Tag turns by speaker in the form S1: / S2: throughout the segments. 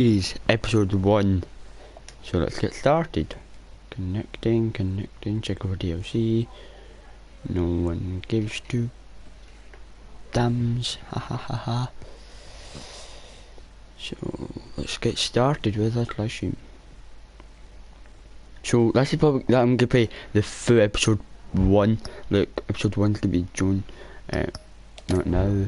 S1: is episode 1. So let's get started. Connecting, check over DLC. No one gives two damns, ha ha ha ha. So let's get started with that live stream. So that's probably that I'm gonna play the full episode 1. Look, episode 1's gonna be June. Not now.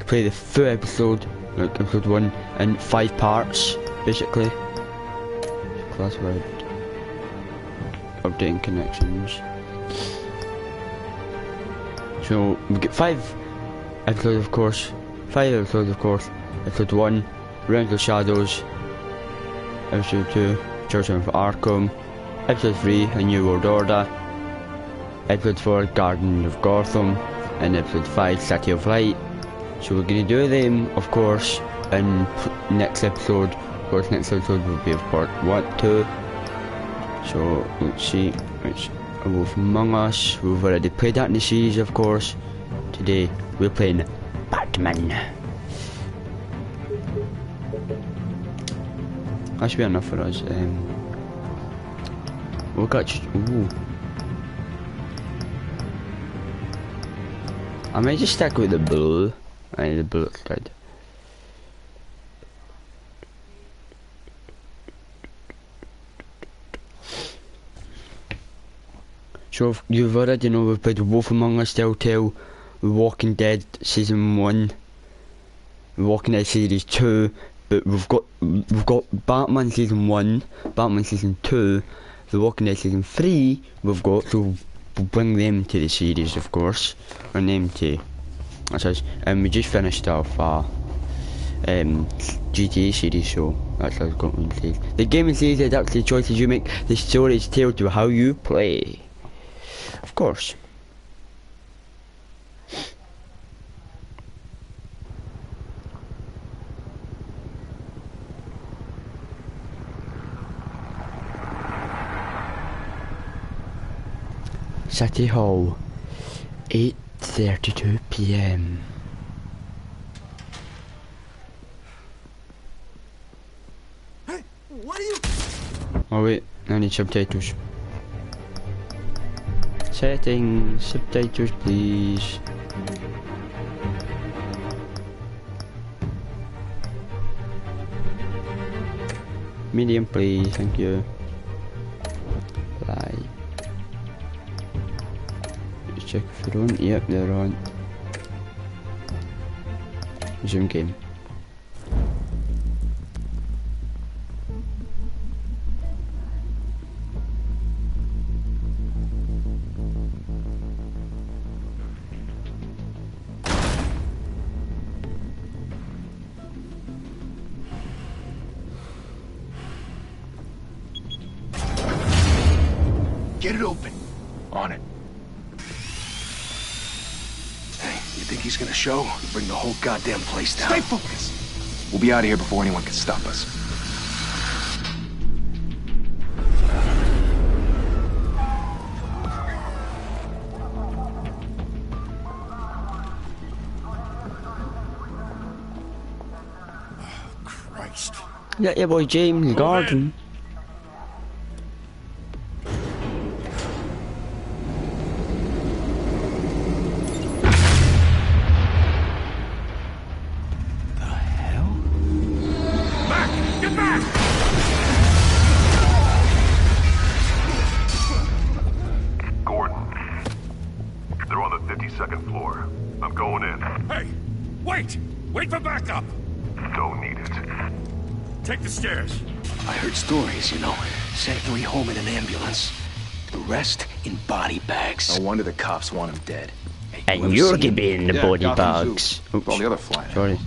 S1: Play the full episode, like episode 1, in 5 parts, basically. Classified. Updating connections. So we get 5 episodes, of course. 5 episodes, of course. Episode 1, Realms of Shadows. Episode 2, Church of Arkham. Episode 3, A New World Order. Episode 4, Garden of Gotham. And episode 5, City of Light. So we're gonna do them, of course, in next episode. Of course, next episode will be of part 1, 2. So let's see. It's A Wolf Among Us. We've already played that in the series, of course. Today we're playing Batman. That should be enough for us. We'll catch. Ooh. I might just stick with the blue. The bullet's good. So if you've already know we've played Wolf Among Us, Telltale, The Walking Dead Season 1, The Walking Dead Series 2, but we've got Batman Season 1, Batman Season 2, The Walking Dead Season 3 we've got, so we'll bring them to the series, of course, or them to. That's us. We just finished off GTA series, so that's how it's going to say. The gaming series adapts to the choices you make. The story is tailored to how you play. Of course. City Hall, 8:32 PM.
S2: Hey, what are you?
S1: Oh wait, I need subtitles. Settings, subtitles please. Medium please, thank you. Live. Just check if they're on. Yep, they're on. Resume game.
S2: Get it open. On it. Hey, you think he's gonna show? Bring the whole goddamn place down. Stay focused. We'll be out of here before anyone can stop us. Oh, Christ.
S1: Yeah, your boy James Garden.
S3: Wait for backup!
S4: Don't need it.
S3: Take the stairs.
S2: I heard stories, you know. Sent 3 home in an ambulance. The rest in body bags. No wonder the cops want him dead. Hey,
S1: And you're gonna be in the body
S4: Gotham
S1: bags.
S4: Zoo. All the other flying.
S1: Sorry.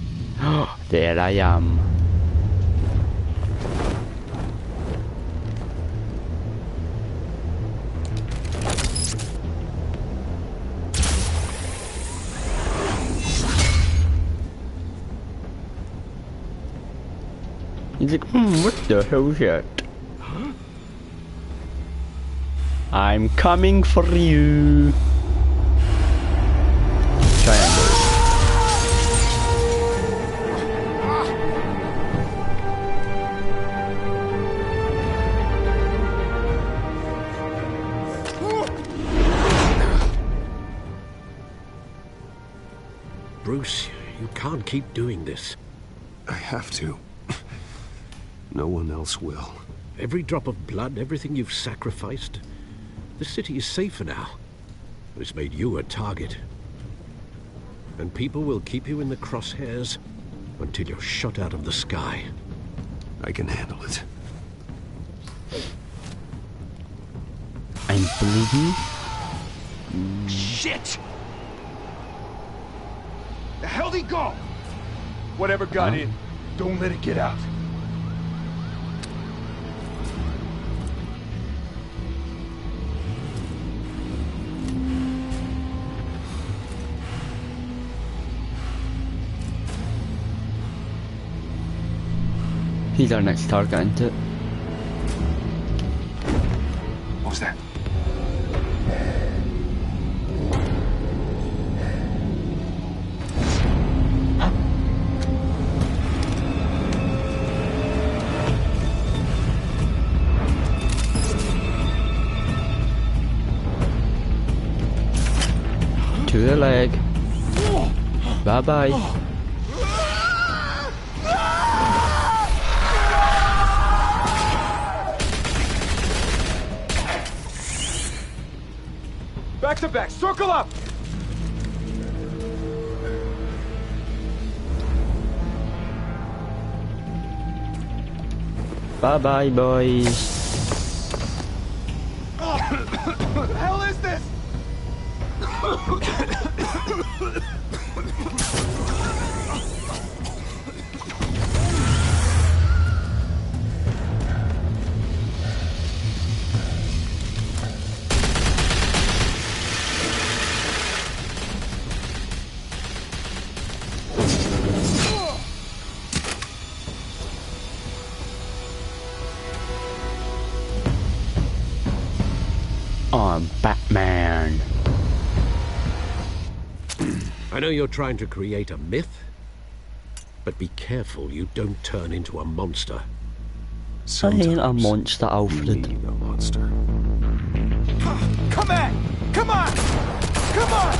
S1: There I am. He's like, what the hell is that?
S3: Huh?
S1: I'm coming for you. Triangle.
S5: can't keep doing this.
S6: I have to. No one else will.
S5: Every drop of blood, everything you've sacrificed. The city is safer now. It's made you a target. And people will keep you in the crosshairs until you're shot out of the sky.
S6: I can handle it.
S1: I'm bleeding.
S2: Shit! The hell'd he go? Whatever got in, don't let it get out.
S1: He's our next target, isn't it?
S2: What was that?
S1: To the leg. Bye bye.
S2: Back to back, circle up!
S1: Bye bye, boys.
S2: What the hell is this?
S1: I'm Batman.
S5: I know you're trying to create a myth, but be careful you don't turn into a monster.
S1: I ain't a monster,
S6: You
S1: Alfred.
S6: need a monster.
S2: Come at! Come on! Come on!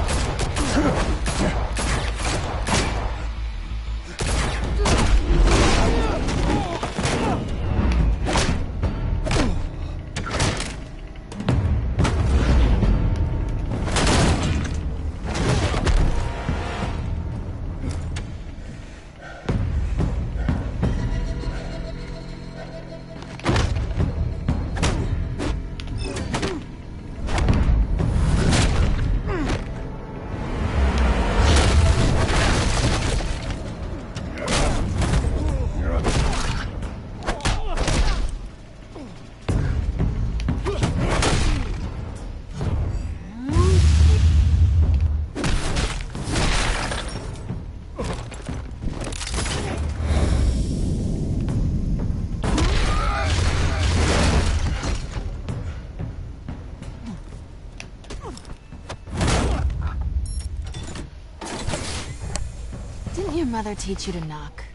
S7: Didn't your mother teach you to knock?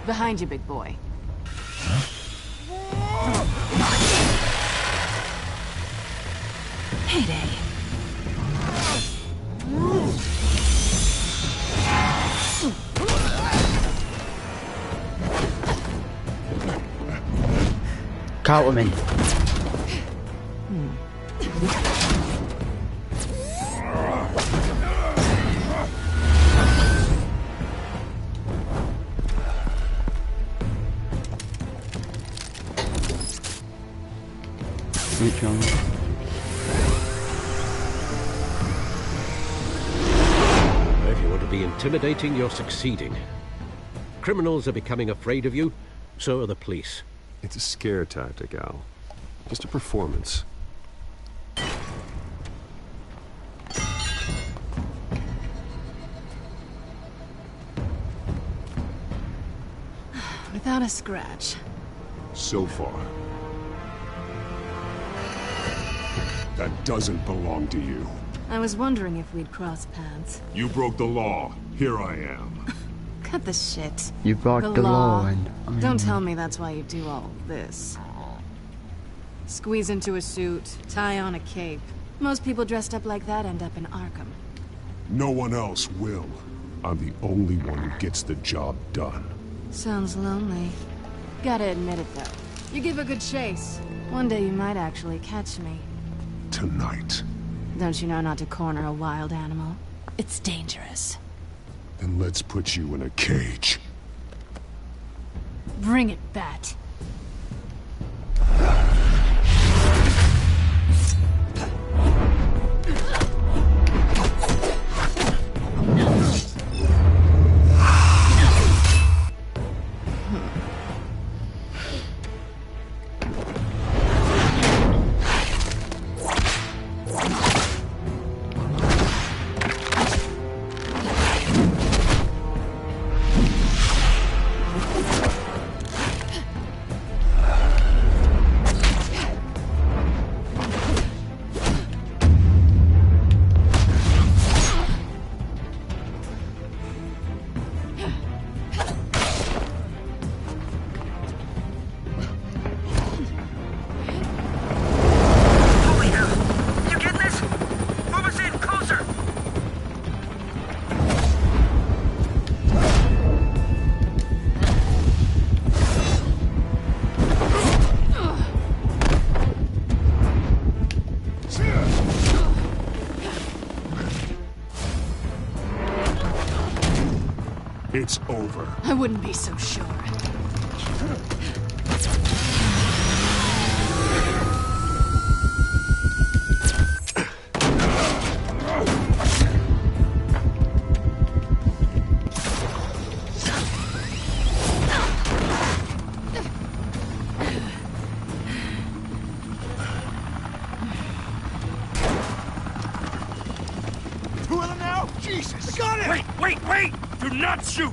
S7: Behind you, big boy. Heyday.
S1: Catwoman. Which one?
S5: If you want to be intimidating, you're succeeding. Criminals are becoming afraid of you, so are the police.
S6: It's a scare tactic, Al. Just a performance.
S7: Without a scratch.
S4: So far. That doesn't belong to you.
S7: I was wondering if we'd cross paths.
S4: You broke the law. Here I am.
S7: Cut the shit.
S1: You brought the law in.
S7: Don't tell me that's why you do all this. Squeeze into a suit, tie on a cape. Most people dressed up like that end up in Arkham.
S4: No one else will. I'm the only one who gets the job done.
S7: Sounds lonely. Gotta admit it, though. You give a good chase. One day you might actually catch me.
S4: Tonight.
S7: Don't you know not to corner a wild animal? It's dangerous.
S4: Then let's put you in a cage.
S7: Bring it, Bat.
S4: It's over.
S7: I wouldn't be so sure.
S3: Two of them now? Jesus! I got it! Wait, wait, wait! Do not shoot!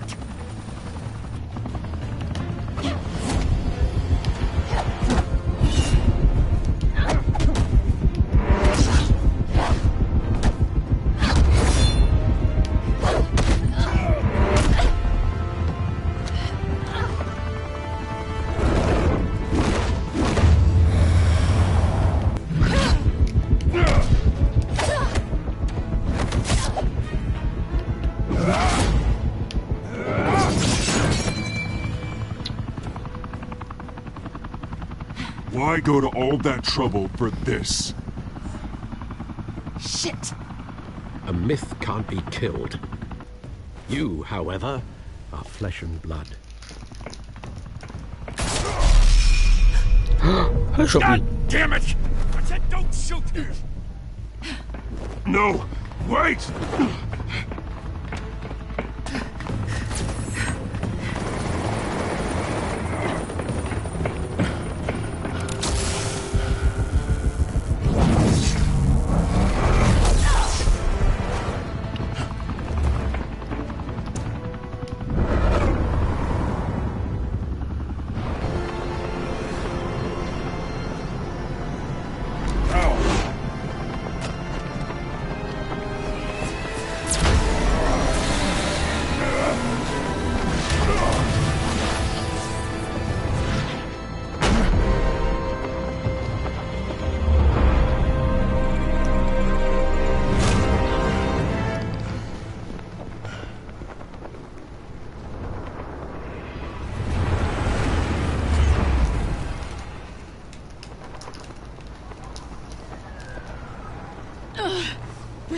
S4: Why go to all that trouble for this?
S7: Shit!
S5: A myth can't be killed. You, however, are flesh and blood.
S1: Who shot me?
S3: God damn it! I said don't shoot!
S4: No! Wait!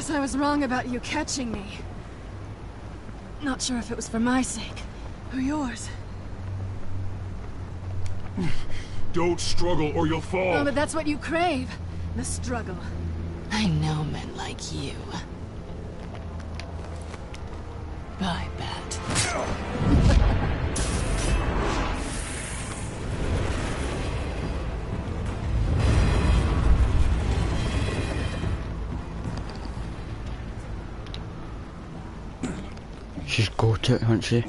S7: Guess I was wrong about you catching me. Not sure if it was for my sake, or yours.
S4: Don't struggle or you'll fall.
S7: Oh, but that's what you crave. The struggle. I know men like you. Bye, Bat.
S1: She's got it, hasn't she?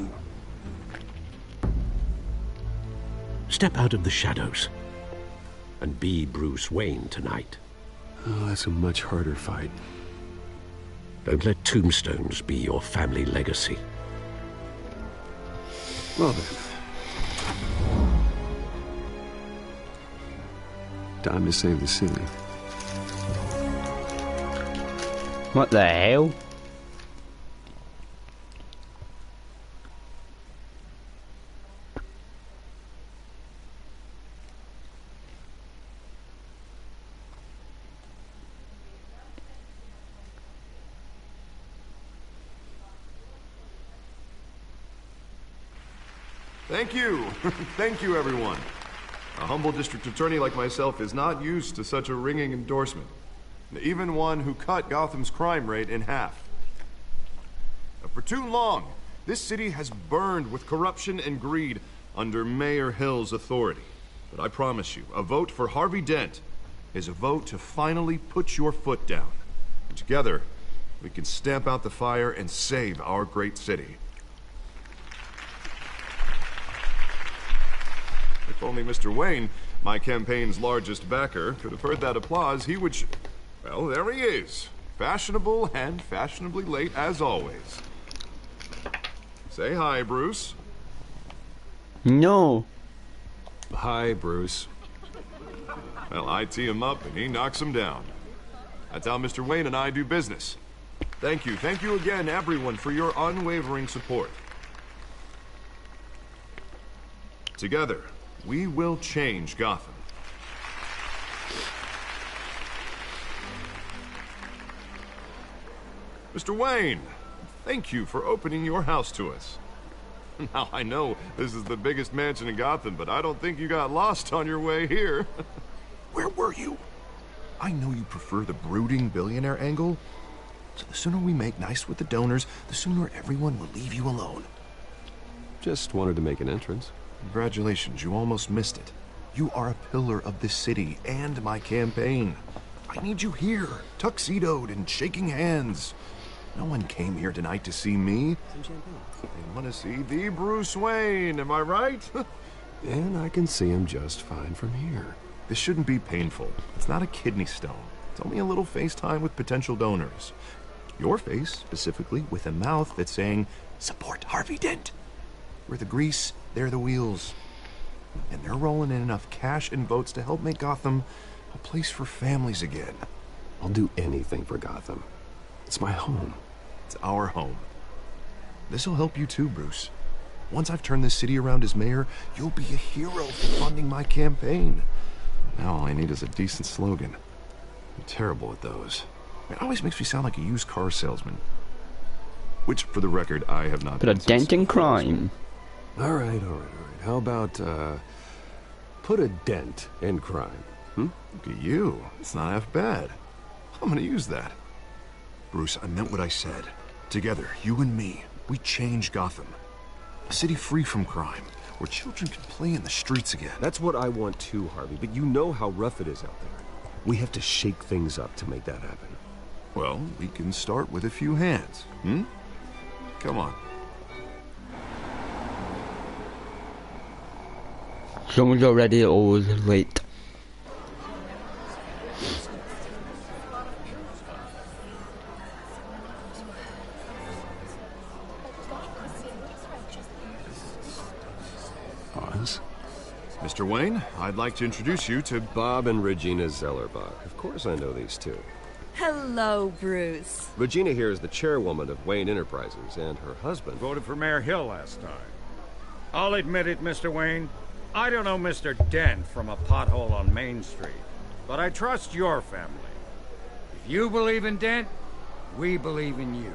S5: Step out of the shadows and be Bruce Wayne tonight.
S6: Oh, that's a much harder fight.
S5: Don't let tombstones be your family legacy.
S6: Well then. Time to save the city.
S1: What the hell?
S8: Thank you. Thank you, everyone. A humble district attorney like myself is not used to such a ringing endorsement. Even one who cut Gotham's crime rate in half. For too long, this city has burned with corruption and greed under Mayor Hill's authority. But I promise you, a vote for Harvey Dent is a vote to finally put your foot down. And together, we can stamp out the fire and save our great city. If only Mr. Wayne, my campaign's largest backer, could have heard that applause, he would well, there he is. Fashionable and fashionably late as always. Say hi, Bruce.
S1: No.
S6: Hi, Bruce.
S8: Well, I tee him up and he knocks him down. That's how Mr. Wayne and I do business. Thank you again, everyone, for your unwavering support. Together, we will change Gotham. Mr. Wayne, thank you for opening your house to us. Now, I know this is the biggest mansion in Gotham, but I don't think you got lost on your way here. Where were you? I know you prefer the brooding billionaire angle, so the sooner we make nice with the donors, the sooner everyone will leave you alone.
S6: Just wanted to make an entrance.
S8: Congratulations, you almost missed it. You are a pillar of this city and my campaign. I need you here, tuxedoed and shaking hands. No one came here tonight to see me. They want to see the Bruce Wayne, am I right?
S6: And I can see him just fine from here.
S8: This shouldn't be painful. It's not a kidney stone. It's only a little FaceTime with potential donors. Your face, specifically, with a mouth that's saying, support Harvey Dent. We're the grease, they're the wheels. And they're rolling in enough cash and votes to help make Gotham a place for families again.
S6: I'll do anything for Gotham. It's my home.
S8: It's our home. This'll help you too, Bruce. Once I've turned this city around as mayor, you'll be a hero for funding my campaign. Now all I need is a decent slogan. I'm terrible at those. It always makes me sound like a used car salesman. Which, for the record, I have not
S1: Put a
S8: been
S1: dent
S8: since
S1: in crime.
S6: All right. How about, put a dent in crime?
S8: Look at you. It's not half bad. I'm gonna use that. Bruce, I meant what I said. Together, you and me, we change Gotham. A city free from crime, where children can play in the streets again.
S6: That's what I want too, Harvey, but you know how rough it is out there. We have to shake things up to make that happen.
S8: Well, we can start with a few hands, Come on.
S1: Someone's already always late.
S6: Oz?
S8: Mr. Wayne, I'd like to introduce you to
S6: Bob and Regina Zellerbach. Of course I know these two.
S9: Hello, Bruce.
S6: Regina here is the chairwoman of Wayne Enterprises, and her husband...
S3: Voted for Mayor Hill last time. I'll admit it, Mr. Wayne. I don't know Mr. Dent from a pothole on Main Street, but I trust your family. If you believe in Dent, we believe in you.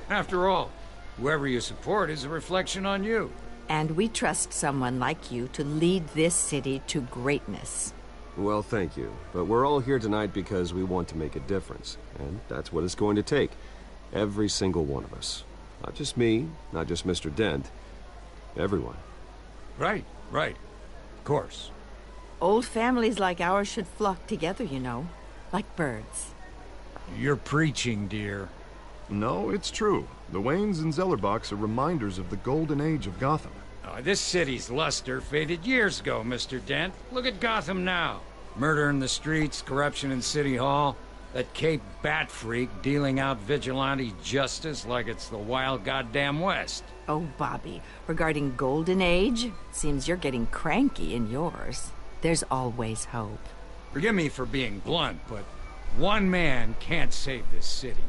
S3: After all, whoever you support is a reflection on you.
S9: And we trust someone like you to lead this city to greatness.
S6: Well, thank you. But we're all here tonight because we want to make a difference. And that's what it's going to take. Every single one of us. Not just me, not just Mr. Dent. Everyone.
S3: Right. Of course.
S9: Old families like ours should flock together, you know. Like birds.
S3: You're preaching, dear.
S8: No, it's true. The Waynes and Zellerbachs are reminders of the golden age of Gotham.
S3: This city's luster faded years ago, Mr. Dent. Look at Gotham now. Murder in the streets, corruption in City Hall, that Cape Bat freak dealing out vigilante justice like it's the wild goddamn West.
S9: Oh, Bobby, regarding Golden Age, seems you're getting cranky in yours. There's always hope.
S3: Forgive me for being blunt, but one man can't save this city.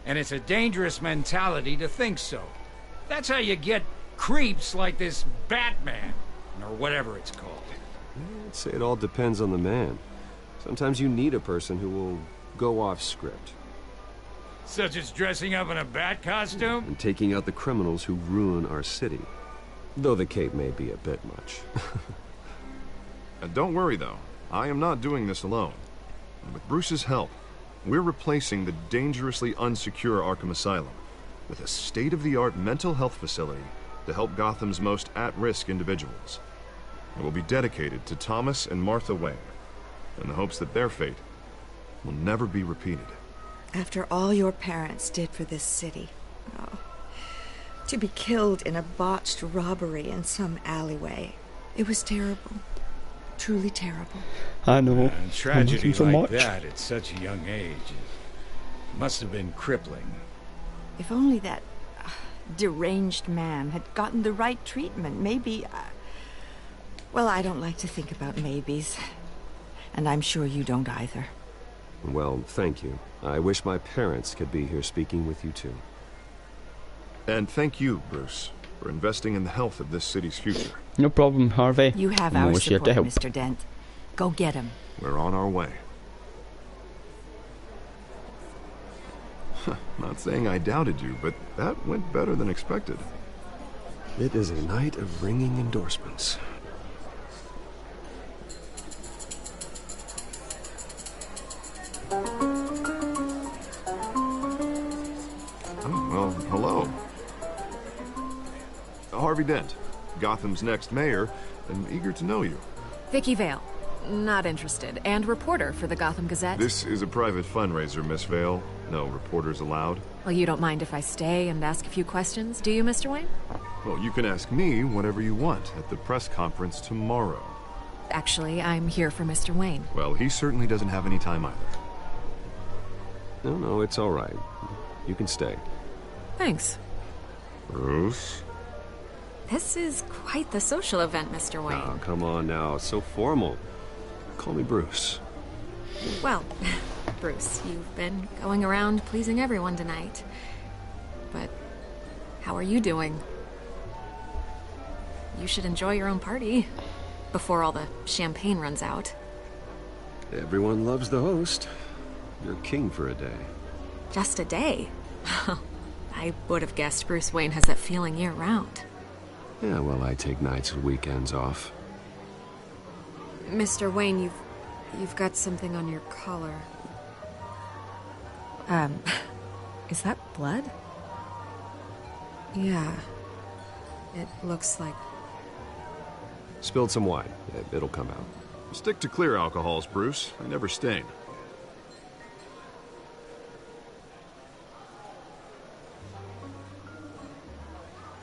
S3: And it's a dangerous mentality to think so. That's how you get creeps like this Batman, or whatever it's called.
S6: I'd say it all depends on the man. Sometimes you need a person who will go off script.
S3: Such as dressing up in a bat costume?
S6: And taking out the criminals who ruin our city. Though the cape may be a bit much.
S8: Don't worry, though. I am not doing this alone. And with Bruce's help, we're replacing the dangerously unsecure Arkham Asylum with a state-of-the-art mental health facility to help Gotham's most at-risk individuals. It will be dedicated to Thomas and Martha Wayne, in the hopes that their fate will never be repeated.
S10: After all your parents did for this city, oh, to be killed in a botched robbery in some alleyway, it was terrible. Truly terrible.
S1: I know.
S3: And tragedy
S1: so
S3: like
S1: much.
S3: that at such a young age must have been crippling.
S9: If only that deranged man had gotten the right treatment, maybe... Well, I don't like to think about maybes. And I'm sure you don't either.
S6: Well, thank you. I wish my parents could be here speaking with you too.
S8: And thank you, Bruce, for investing in the health of this city's future.
S1: No problem, Harvey.
S9: You have
S1: I'm
S9: our
S1: always here
S9: support,
S1: to help.
S9: Mr. Dent. Go get him.
S8: We're on our way. Not saying I doubted you, but that went better than expected.
S6: It is a night of ringing endorsements.
S8: Oh, well, hello. Harvey Dent, Gotham's next mayor, and eager to know you.
S11: Vicky Vale. Not interested. And reporter for the Gotham Gazette.
S8: This is a private fundraiser, Miss Vale. No reporters allowed.
S11: Well, you don't mind if I stay and ask a few questions, do you, Mr. Wayne?
S8: Well, you can ask me whatever you want at the press conference tomorrow.
S11: Actually, I'm here for Mr. Wayne.
S8: Well, he certainly doesn't have any time either.
S6: No, it's all right. You can stay.
S11: Thanks.
S8: Bruce?
S11: This is quite the social event, Mr. Wayne.
S6: Oh, come on now. It's so formal. Call me Bruce.
S11: Well, Bruce, you've been going around pleasing everyone tonight. But how are you doing? You should enjoy your own party before all the champagne runs out.
S6: Everyone loves the host. You're king for a day.
S11: Just a day? I would have guessed Bruce Wayne has that feeling year-round.
S6: Yeah, well, I take nights and weekends off.
S11: Mr. Wayne, you've got something on your collar. Is that blood? Yeah. It looks like...
S6: Spilled some wine. It'll come out.
S8: Stick to clear alcohols, Bruce. They never stain.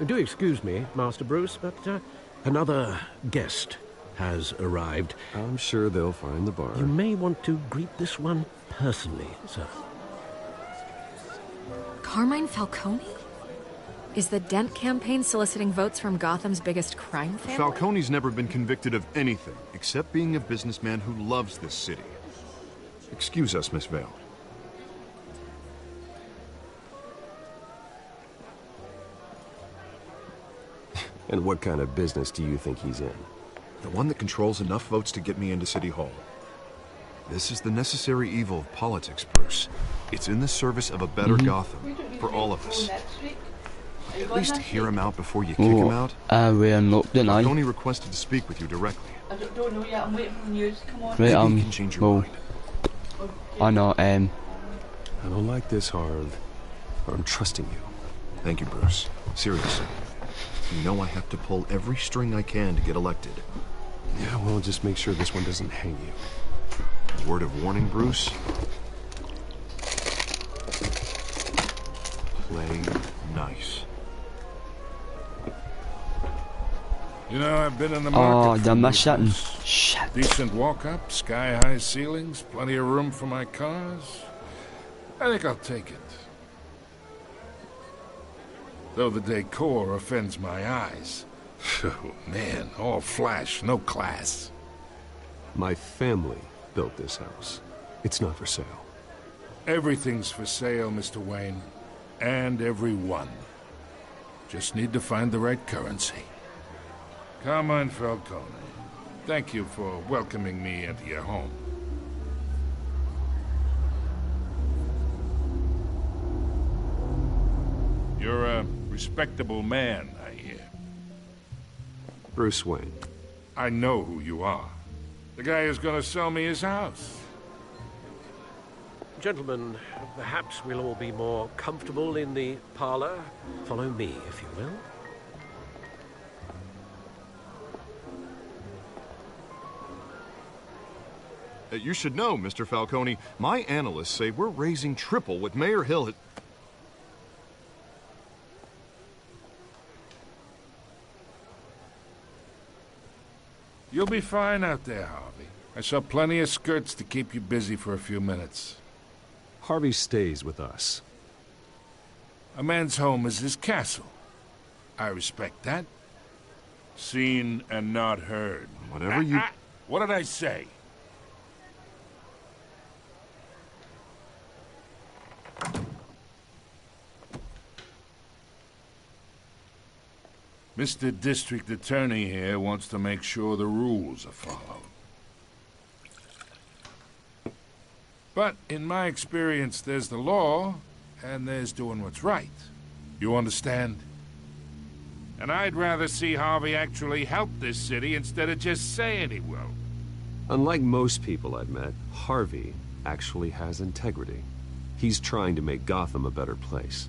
S5: Do excuse me, Master Bruce, but another guest has arrived.
S6: I'm sure they'll find the bar.
S5: You may want to greet this one personally, sir.
S11: Carmine Falcone? Is the Dent campaign soliciting votes from Gotham's biggest crime family?
S8: Falcone's never been convicted of anything except being a businessman who loves this city. Excuse us, Miss Vale.
S6: And what kind of business do you think he's in?
S8: The one that controls enough votes to get me into City Hall. This is the necessary evil of politics, Bruce. It's in the service of a better Gotham, for all of us. At least hear him out before you kick him out.
S1: We unlocked the night.
S8: Falcone requested to speak with you directly.
S12: I don't know yet, I'm waiting for the news, come on.
S1: Right,
S8: Maybe you can change your mind.
S1: I know,
S6: I don't like this, Harv. I'm trusting you.
S8: Thank you, Bruce. Seriously. You know I have to pull every string I can to get elected.
S6: Yeah, well, just make sure this one doesn't hang you.
S8: Word of warning, Bruce. Play nice.
S3: You know, I've been in the
S1: Oh,
S3: market for
S1: damn,
S3: new
S1: that's something.
S3: house.
S1: Shit.
S3: Decent walk-up, sky-high ceilings, plenty of room for my cars. I think I'll take it. Though the decor offends my eyes. Oh, man, all flash, no class.
S6: My family built this house. It's not for sale.
S3: Everything's for sale, Mr. Wayne. And everyone. Just need to find the right currency. Carmine Falcone, thank you for welcoming me into your home. You're a respectable man, I hear.
S6: Bruce Wayne.
S13: I know who you are. The guy who's gonna sell me his house.
S5: Gentlemen, perhaps we'll all be more comfortable in the parlor. Follow me, if you will.
S8: You should know, Mr. Falcone, my analysts say we're raising triple what Mayor Hill had...
S13: You'll be fine out there, Harvey. I saw plenty of skirts to keep you busy for a few minutes.
S6: Harvey stays with us.
S13: A man's home is his castle. I respect that. Seen and not heard.
S8: Whatever you...
S13: What did I say? Mr. District Attorney here wants to make sure the rules are followed. But in my experience, there's the law, and there's doing what's right. You understand? And I'd rather see Harvey actually help this city instead of just saying he will.
S6: Unlike most people I've met, Harvey actually has integrity. He's trying to make Gotham a better place.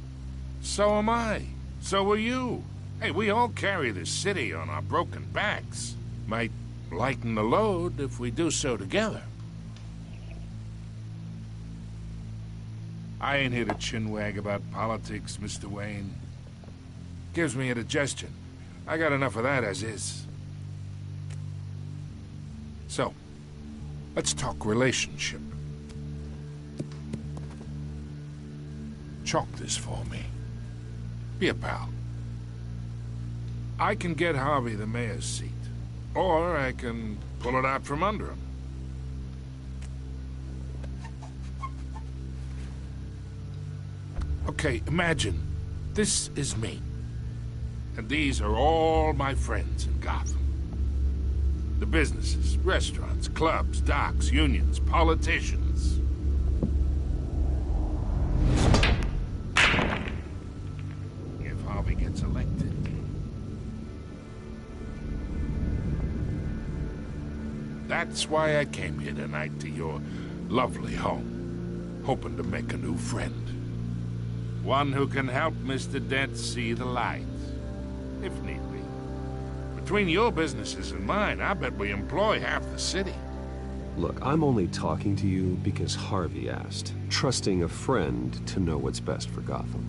S13: So am I. So are you. Hey, we all carry this city on our broken backs. Might lighten the load if we do so together. I ain't here to chinwag about politics, Mr. Wayne. Gives me indigestion. I got enough of that as is. So, let's talk relationship. Chalk this for me. Be a pal. I can get Harvey the mayor's seat, or I can pull it out from under him. Okay, imagine this is me, and these are all my friends in Gotham. The businesses, restaurants, clubs, docks, unions, politicians. If Harvey gets elected, that's why I came here tonight to your lovely home, hoping to make a new friend. One who can help Mr. Dent see the light, if need be. Between your businesses and mine, I bet we employ half the city.
S6: Look, I'm only talking to you because Harvey asked, trusting a friend to know what's best for Gotham.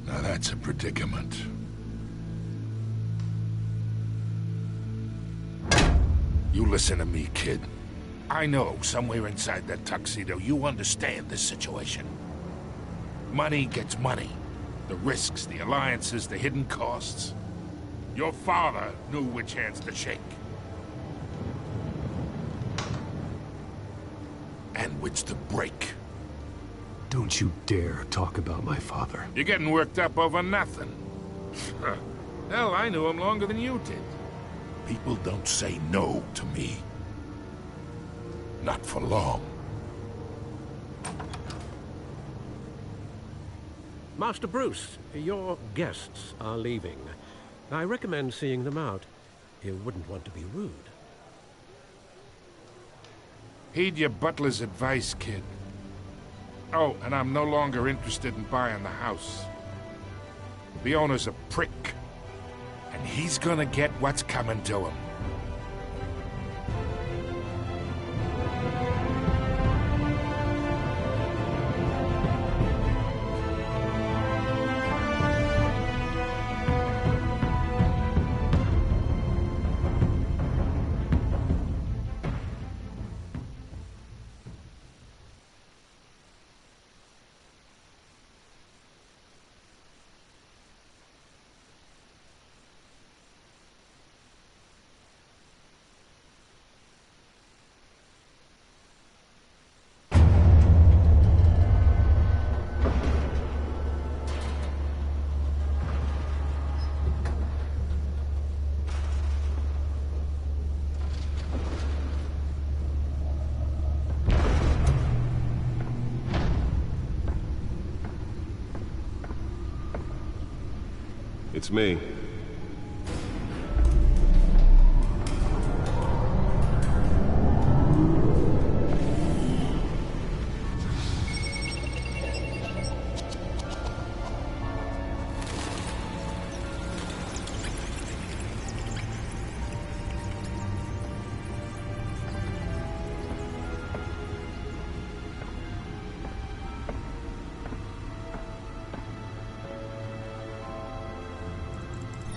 S13: Now that's a predicament. You listen to me, kid. I know somewhere inside that tuxedo you understand this situation. Money gets money. The risks, the alliances, the hidden costs. Your father knew which hands to shake. And which to break.
S6: Don't you dare talk about my father.
S13: You're getting worked up over nothing. Hell, I knew him longer than you did. People don't say no to me. Not for long.
S5: Master Bruce, your guests are leaving. I recommend seeing them out. You wouldn't want to be rude.
S13: Heed your butler's advice, kid. Oh, and I'm no longer interested in buying the house. The owner's a prick. And he's gonna get what's coming to him.
S6: It's me.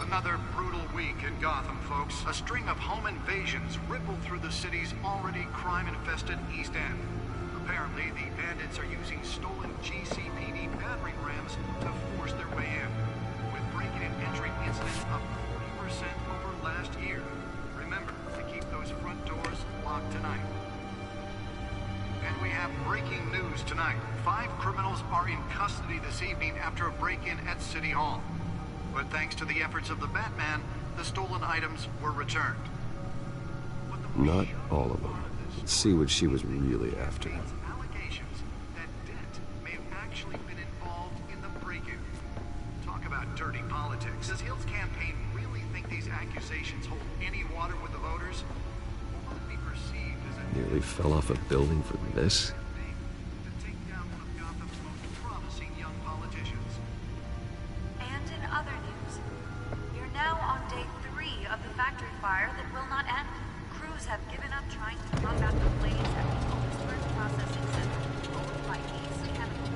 S14: Another brutal week in Gotham, folks. A string of home invasions rippled through the city's already crime-infested East End. Apparently, the bandits are using stolen GCPD battering rams to force their way in, with breaking and entering incidents up 40% over last year. Remember to keep those front doors locked tonight. And we have breaking news tonight. 5 criminals are in custody this evening after a break-in at City Hall. But thanks to the efforts of the Batman, the stolen items were returned.
S6: Not all of them. Let's see what she was really after.
S14: Allegations that Dent may have actually been involved in the break-in. Talk about dirty politics. Does Hill's campaign really think these accusations hold any water with the voters? Or will it be perceived as a...
S6: Nearly fell off a building for this?
S14: ...to take down one of Gotham's most promising young politicians?
S15: And in other news, you're now on day 3 of the factory fire that will not end. Crews have given up trying to pump out the blaze at the Otisburg processing center owned by East Chemical.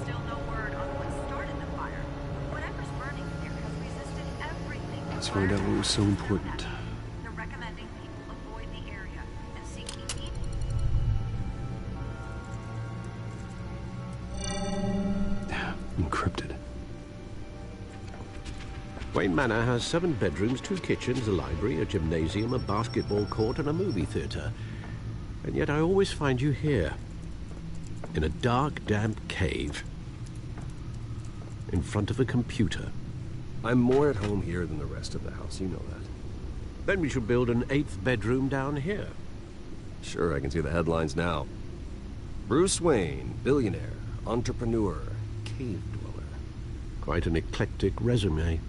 S15: Still no word on what started the fire. Whatever's burning there has resisted everything.
S6: Let's find out what was so important.
S15: They're recommending people avoid the area and seek immediate...
S6: Encrypted.
S5: Wayne Manor has 7 bedrooms, 2 kitchens, a library, a gymnasium, a basketball court, and a movie theater. And yet I always find you here, in a dark, damp cave, in front of a computer.
S6: I'm more at home here than the rest of the house, you know that.
S5: Then we should build an 8th bedroom down here.
S6: Sure, I can see the headlines now. Bruce Wayne, billionaire, entrepreneur, cave dweller.
S5: Quite an eclectic resume.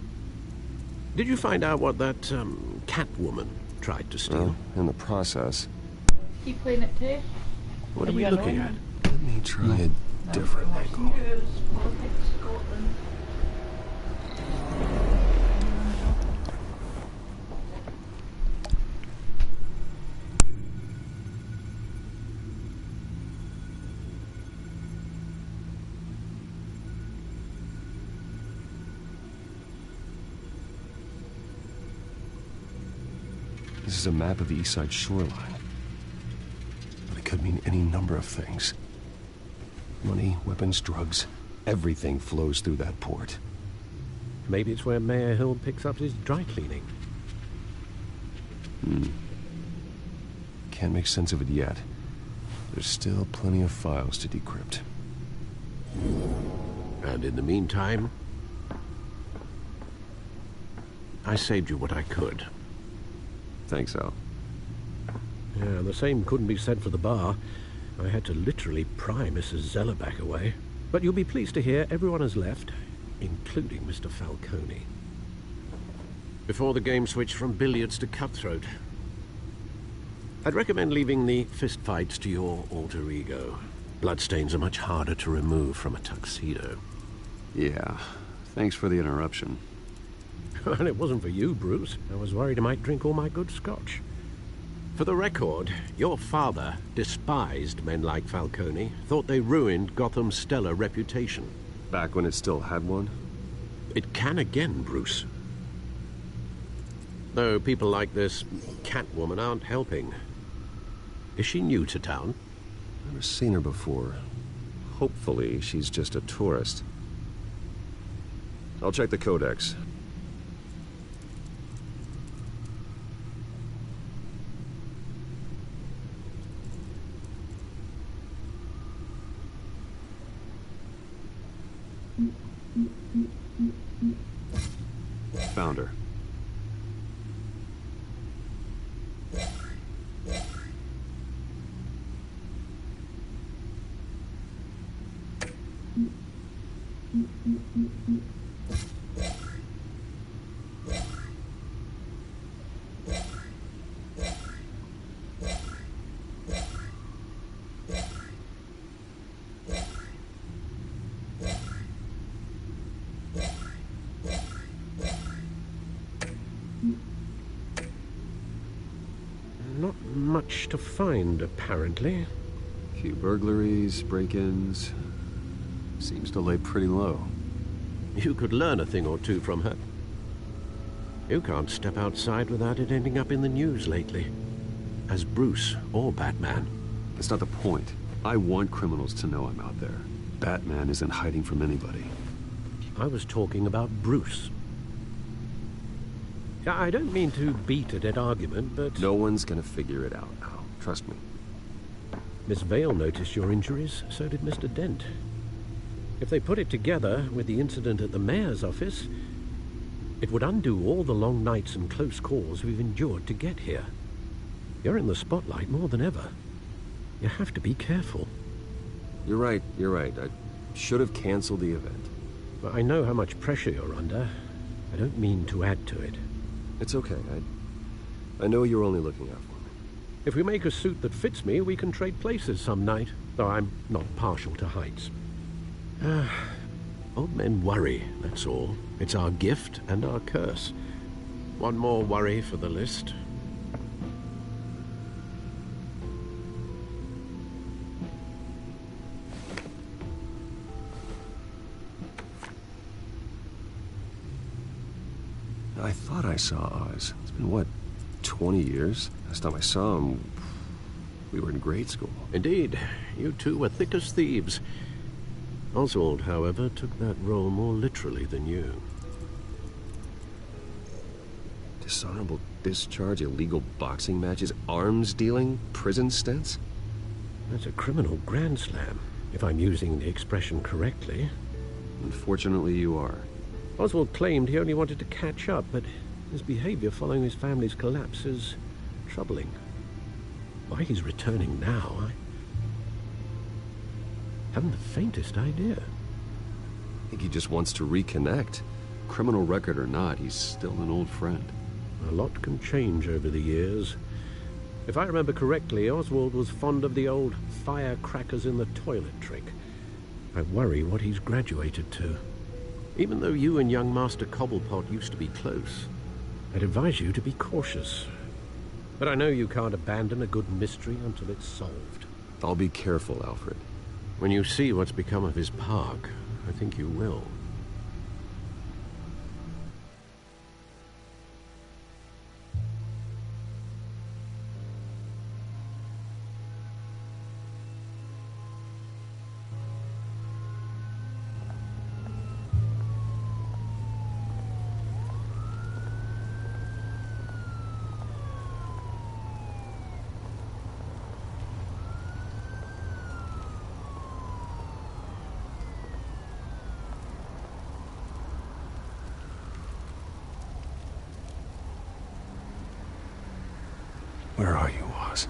S5: Did you find out what that, Catwoman tried to steal?
S6: Well, in the process.
S12: Keep playing it too.
S5: What are we looking at?
S6: Let me try a different angle. This is a map of the East Side shoreline. But it could mean any number of things. Money, weapons, drugs, everything flows through that port.
S5: Maybe it's where Mayor Hill picks up his dry cleaning.
S6: Can't make sense of it yet. There's still plenty of files to decrypt.
S5: And in the meantime, I saved you what I could.
S6: Thanks, Al.
S5: Yeah, the same couldn't be said for the bar. I had to literally pry Mrs. Zellerback away. But you'll be pleased to hear everyone has left, including Mr. Falcone. Before the game switched from billiards to cutthroat. I'd recommend leaving the fistfights to your alter ego. Bloodstains are much harder to remove from a tuxedo.
S6: Yeah, thanks for the interruption.
S5: Well, it wasn't for you, Bruce. I was worried I might drink all my good scotch. For the record, your father despised men like Falcone, thought they ruined Gotham's stellar reputation.
S6: Back when it still had one?
S5: It can again, Bruce. Though people like this Catwoman aren't helping. Is she new to town?
S6: Never seen her before. Hopefully, she's just a tourist. I'll check the codex. Found her.
S5: Not much to find, apparently.
S6: Few burglaries, break-ins. Seems to lay pretty low.
S5: You could learn a thing or two from her. You can't step outside without it ending up in the news lately. As Bruce or Batman.
S6: That's not the point. I want criminals to know I'm out there. Batman isn't hiding from anybody.
S5: I was talking about Bruce. I don't mean to beat a dead argument, but...
S6: No one's gonna figure it out, Al. Trust me.
S5: Miss Vale noticed your injuries, so did Mr. Dent. If they put it together with the incident at the mayor's office, it would undo all the long nights and close calls we've endured to get here. You're in the spotlight more than ever. You have to be careful.
S6: You're right. I should have canceled the event.
S5: But I know how much pressure you're under. I don't mean to add to it.
S6: It's okay. I know you're only looking out for me.
S5: If we make a suit that fits me, we can trade places some night, though I'm not partial to heights. Old men worry, that's all. It's our gift and our curse. One more worry for the list.
S6: I thought I saw Oz. It's been, what, 20 years? Last time I saw him, we were in grade school.
S5: Indeed. You two were thick as thieves. Oswald, however, took that role more literally than you.
S6: Dishonorable discharge, illegal boxing matches, arms dealing, prison stints?
S5: That's a criminal grand slam, if I'm using the expression correctly.
S6: Unfortunately, you are.
S5: Oswald claimed he only wanted to catch up, but his behavior following his family's collapse is troubling. Why he's returning now, I haven't the faintest idea.
S6: I think he just wants to reconnect. Criminal record or not, he's still an old friend.
S5: A lot can change over the years. If I remember correctly, Oswald was fond of the old firecrackers in the toilet trick. I worry what he's graduated to. Even though you and young Master Cobblepot used to be close, I'd advise you to be cautious. But I know you can't abandon a good mystery until it's solved.
S6: I'll be careful, Alfred.
S5: When you see what's become of his park, I think you will.
S6: Where are you, Oz?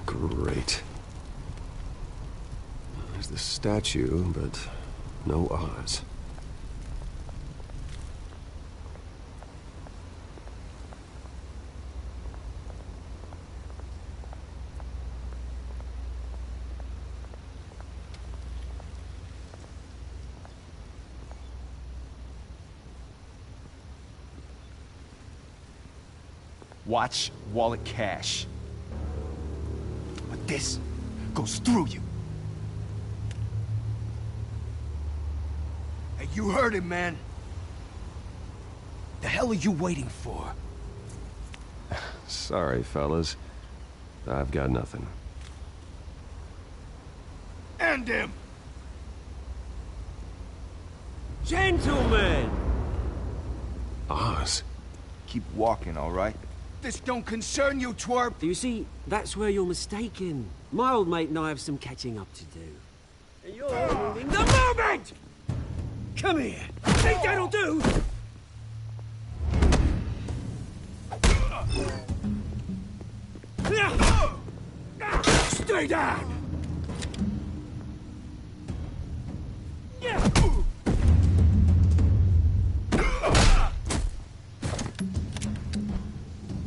S6: Great. There's the statue, but no Oz.
S2: Watch wallet cash. But this goes through you. Hey, you heard him, man. The hell are you waiting for?
S6: Sorry, fellas. I've got nothing.
S2: End him!
S16: Gentlemen!
S6: Oz.
S2: Keep walking, all right? This don't concern you, twerp!
S16: You see, that's where you're mistaken. My old mate and I have some catching up to do. And you're ruining the moment! Come here! Think that'll do?
S2: Stay down!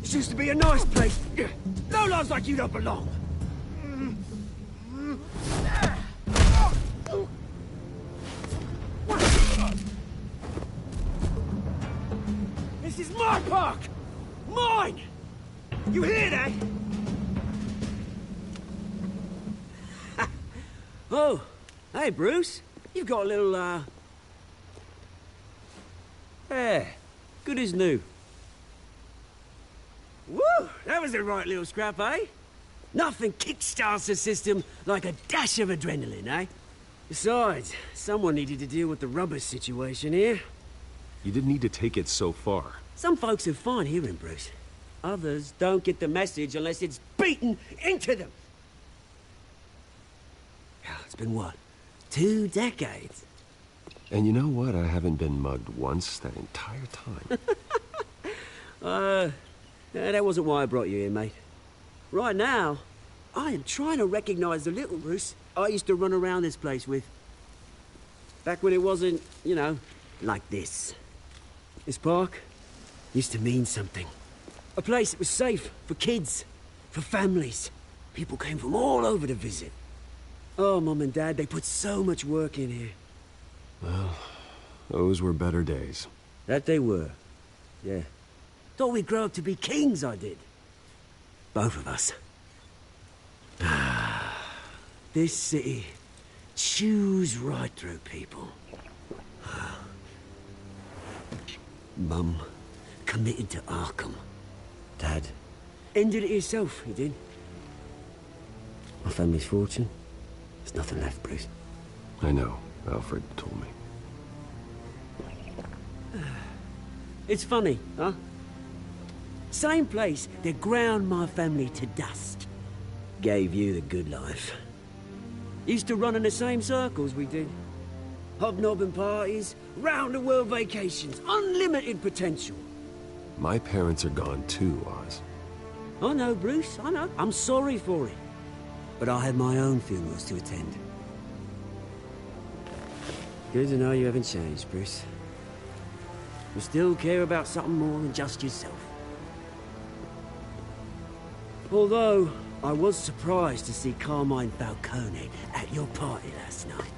S16: This used to be a nice place. No lives like you don't belong. You hear that? Oh, hey, Bruce. You've got a little, yeah, good as new. Woo! That was a right little scrap, eh? Nothing kickstarts the system like a dash of adrenaline, eh? Besides, someone needed to deal with the rubber situation here.
S6: You didn't need to take it so far.
S16: Some folks are fine hearing, Bruce. Others don't get the message unless it's beaten into them. It's been what? 2 decades?
S6: And you know what? I haven't been mugged once that entire time.
S16: That wasn't why I brought you here, mate. Right now, I am trying to recognize the little Bruce I used to run around this place with. Back when it wasn't, you know, like this. This park used to mean something. A place that was safe for kids, for families. People came from all over to visit. Oh, Mum and Dad, they put so much work in here.
S6: Well, those were better days.
S16: That they were. Yeah. Thought we'd grow up to be kings, I did. Both of us. This city chews right through people. Mum committed to Arkham. Dad ended it himself, he did. My family's fortune. There's nothing left, Bruce.
S6: I know. Alfred told me.
S16: It's funny, huh? Same place that ground my family to dust. Gave you the good life. Used to run in the same circles we did. Hobnobbing parties, round-the-world vacations, unlimited potential.
S6: My parents are gone too, Oz.
S16: I know, Bruce, I know. I'm sorry for it. But I had my own funerals to attend. Good to know you haven't changed, Bruce. You still care about something more than just yourself. Although, I was surprised to see Carmine Falcone at your party last night.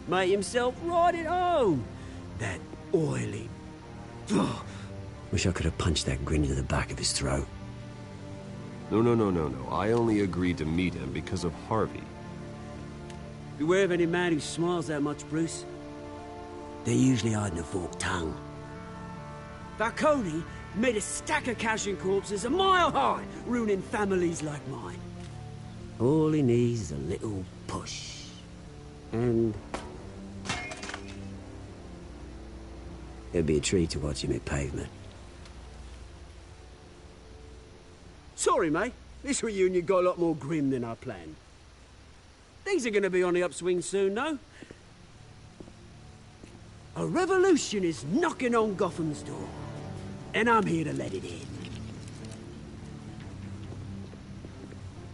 S16: Made himself right at home. That oily... Wish I could have punched that grin into the back of his throat.
S6: No. I only agreed to meet him because of Harvey.
S16: Beware of any man who smiles that much, Bruce. They're usually hiding a forked tongue. Falcone made a stack of cash and corpses a mile high, ruining families like mine. All he needs is a little push. And... it'd be a treat to watch him hit pavement. Sorry, mate. This reunion got a lot more grim than I planned. Things are gonna be on the upswing soon, though. A revolution is knocking on Gotham's door. And I'm here to let it in.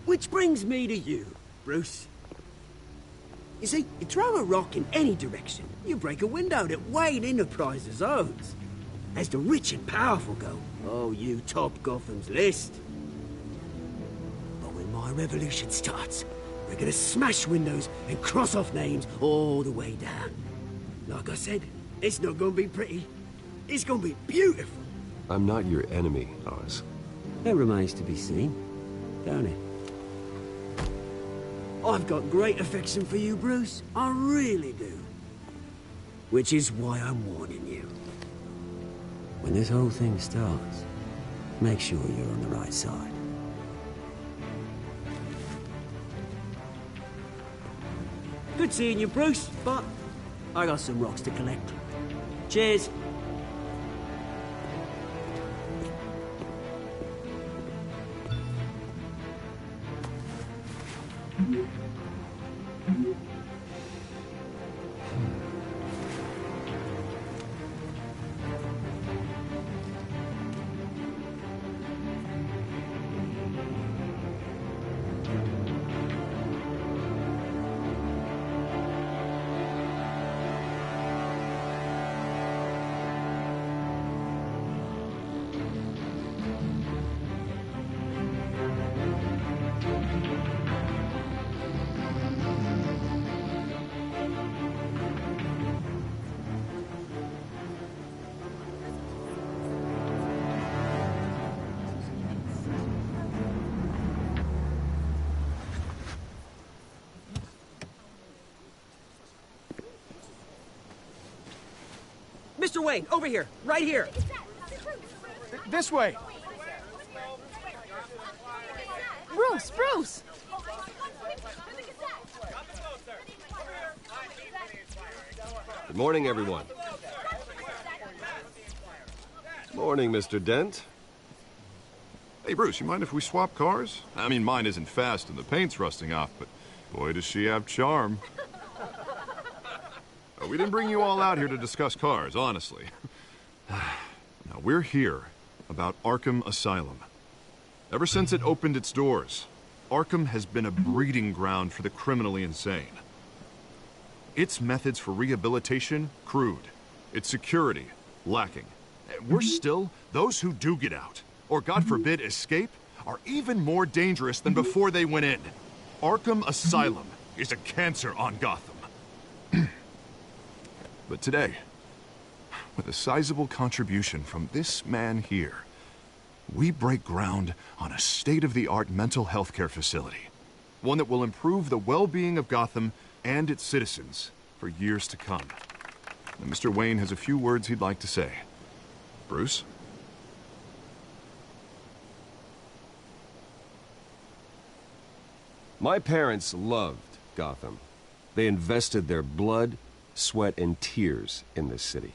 S16: Which brings me to you, Bruce. You see, you throw a rock in any direction, you break a window that Wayne Enterprises owns. As the rich and powerful go, oh, you top Gotham's list. But when my revolution starts, we're gonna smash windows and cross off names all the way down. Like I said, it's not gonna be pretty. It's gonna be beautiful.
S6: I'm not your enemy, Oz.
S16: That remains to be seen, don't it? I've got great affection for you, Bruce. I really do. Which is why I'm warning you. When this whole thing starts, make sure you're on the right side. Good seeing you, Bruce, but I got some rocks to collect. Cheers. Mr. Wayne, over here, right here.
S17: This way.
S7: Bruce!
S6: Good morning, everyone. Morning, Mr. Dent.
S8: Hey, Bruce, you mind if we swap cars? I mean, mine isn't fast and the paint's rusting off, but boy, does she have charm. We didn't bring you all out here to discuss cars, honestly. Now, we're here about Arkham Asylum. Ever since it opened its doors, Arkham has been a breeding ground for the criminally insane. Its methods for rehabilitation, crude. Its security, lacking. Worse still, those who do get out, or God forbid escape, are even more dangerous than before they went in. Arkham Asylum is a cancer on Gotham. But today, with a sizable contribution from this man here, we break ground on a state-of-the-art mental health care facility. One that will improve the well-being of Gotham and its citizens for years to come. And Mr. Wayne has a few words he'd like to say. Bruce?
S6: My parents loved Gotham. They invested their blood, sweat, and tears in this city.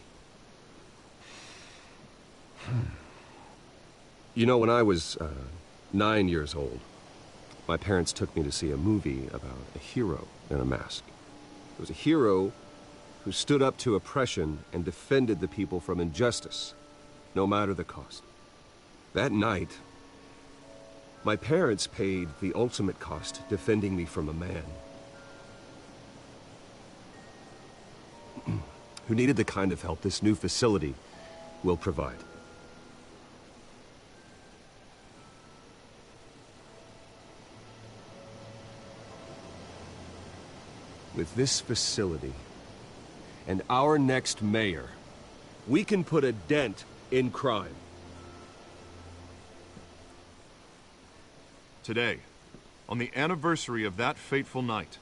S6: You know, when I was 9 years old, my parents took me to see a movie about a hero in a mask. It was a hero who stood up to oppression and defended the people from injustice, no matter the cost. That night, my parents paid the ultimate cost defending me from a man who needed the kind of help this new facility will provide. With this facility and our next mayor, we can put a dent in crime.
S8: Today, on the anniversary of that fateful night,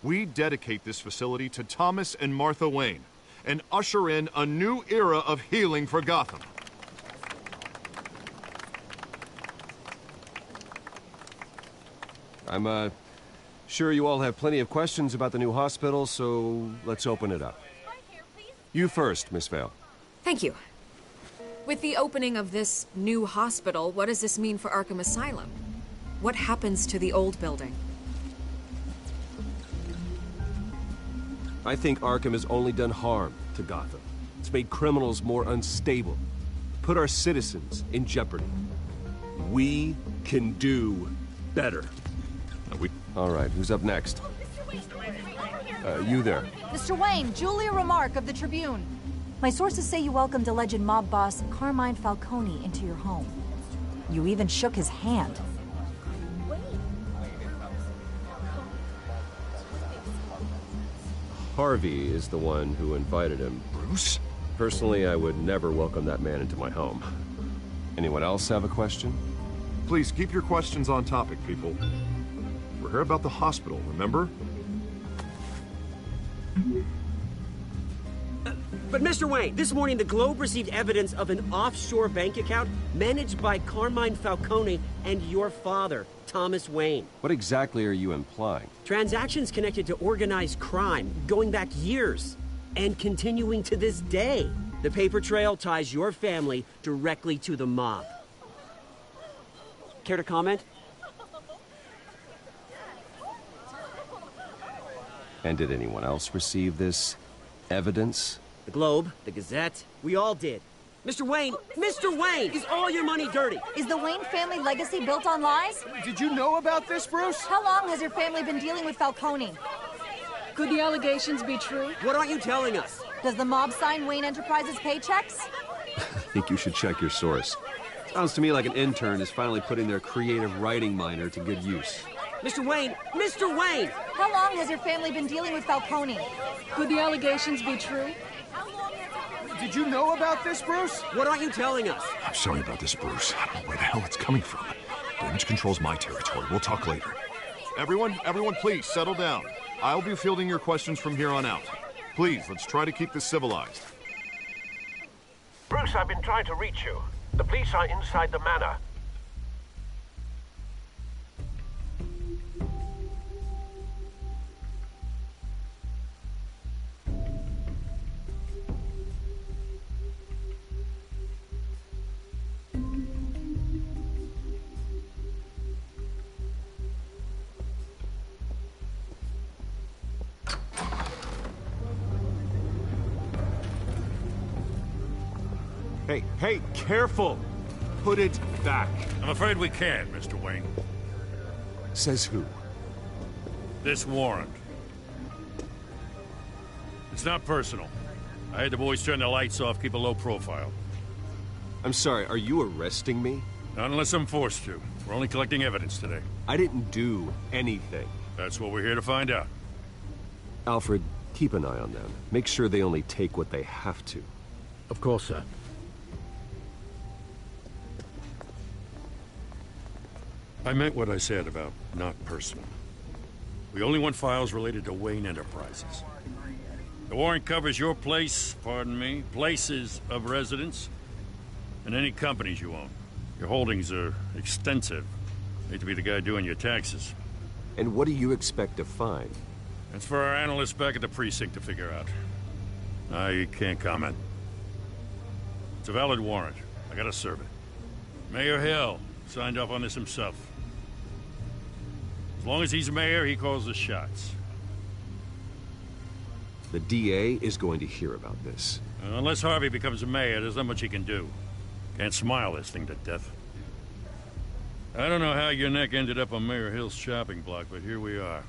S8: we dedicate this facility to Thomas and Martha Wayne and usher in a new era of healing for Gotham.
S6: I'm sure you all have plenty of questions about the new hospital, so let's open it up. You first, Miss Vale.
S11: Thank you. With the opening of this new hospital, what does this mean for Arkham Asylum? What happens to the old building?
S6: I think Arkham has only done harm to Gotham. It's made criminals more unstable, put our citizens in jeopardy. We can do better. All right, who's up next? You there.
S18: Mr. Wayne, Julia Remark of the Tribune. My sources say you welcomed alleged mob boss Carmine Falcone into your home. You even shook his hand.
S6: Harvey is the one who invited him.
S8: Bruce?
S6: Personally, I would never welcome that man into my home. Anyone else have a question?
S8: Please keep your questions on topic, people. We're here about the hospital, remember?
S16: But Mr. Wayne, this morning the Globe received evidence of an offshore bank account managed by Carmine Falcone and your father, Thomas Wayne.
S6: What exactly are you implying?
S16: Transactions connected to organized crime, going back years, and continuing to this day. The paper trail ties your family directly to the mob. Care to comment?
S6: And did anyone else receive this evidence?
S16: The Globe, the Gazette, we all did. Mr. Wayne, is all your money dirty?
S18: Is the Wayne family legacy built on lies?
S17: Did you know about this, Bruce?
S18: How long has your family been dealing with Falcone?
S7: Could the allegations be true?
S16: What aren't you telling us?
S18: Does the mob sign Wayne Enterprises paychecks?
S6: I think you should check your source. Sounds to me like an intern is finally putting their creative writing minor to good use.
S16: Mr. Wayne!
S18: How long has your family been dealing with Falcone?
S7: Could the allegations be true?
S17: Did you know about this, Bruce?
S16: What aren't you telling us?
S8: I'm sorry about this, Bruce. I don't know where the hell it's coming from. Damage control's my territory. We'll talk later. Everyone, please, settle down. I'll be fielding your questions from here on out. Please, let's try to keep this civilized.
S5: Bruce, I've been trying to reach you. The police are inside the manor.
S8: Hey, careful! Put it back.
S3: I'm afraid we can't, Mr. Wayne.
S8: Says who?
S3: This warrant. It's not personal. I had the boys turn the lights off, keep a low profile.
S6: I'm sorry, are you arresting me?
S3: Not unless I'm forced to. We're only collecting evidence today.
S6: I didn't do anything.
S3: That's what we're here to find out.
S6: Alfred, keep an eye on them. Make sure they only take what they have to.
S5: Of course, sir.
S3: I meant what I said about not personal. We only want files related to Wayne Enterprises. The warrant covers your place, pardon me, places of residence, and any companies you own. Your holdings are extensive. Hate to be the guy doing your taxes.
S6: And what do you expect to find?
S3: That's for our analysts back at the precinct to figure out. I can't comment. It's a valid warrant. I gotta serve it. Mayor Hill signed off on this himself. As long as he's mayor, he calls the shots.
S6: The DA is going to hear about this.
S3: Unless Harvey becomes mayor, there's not much he can do. Can't smile this thing to death. I don't know how your neck ended up on Mayor Hill's shopping block, but here we are.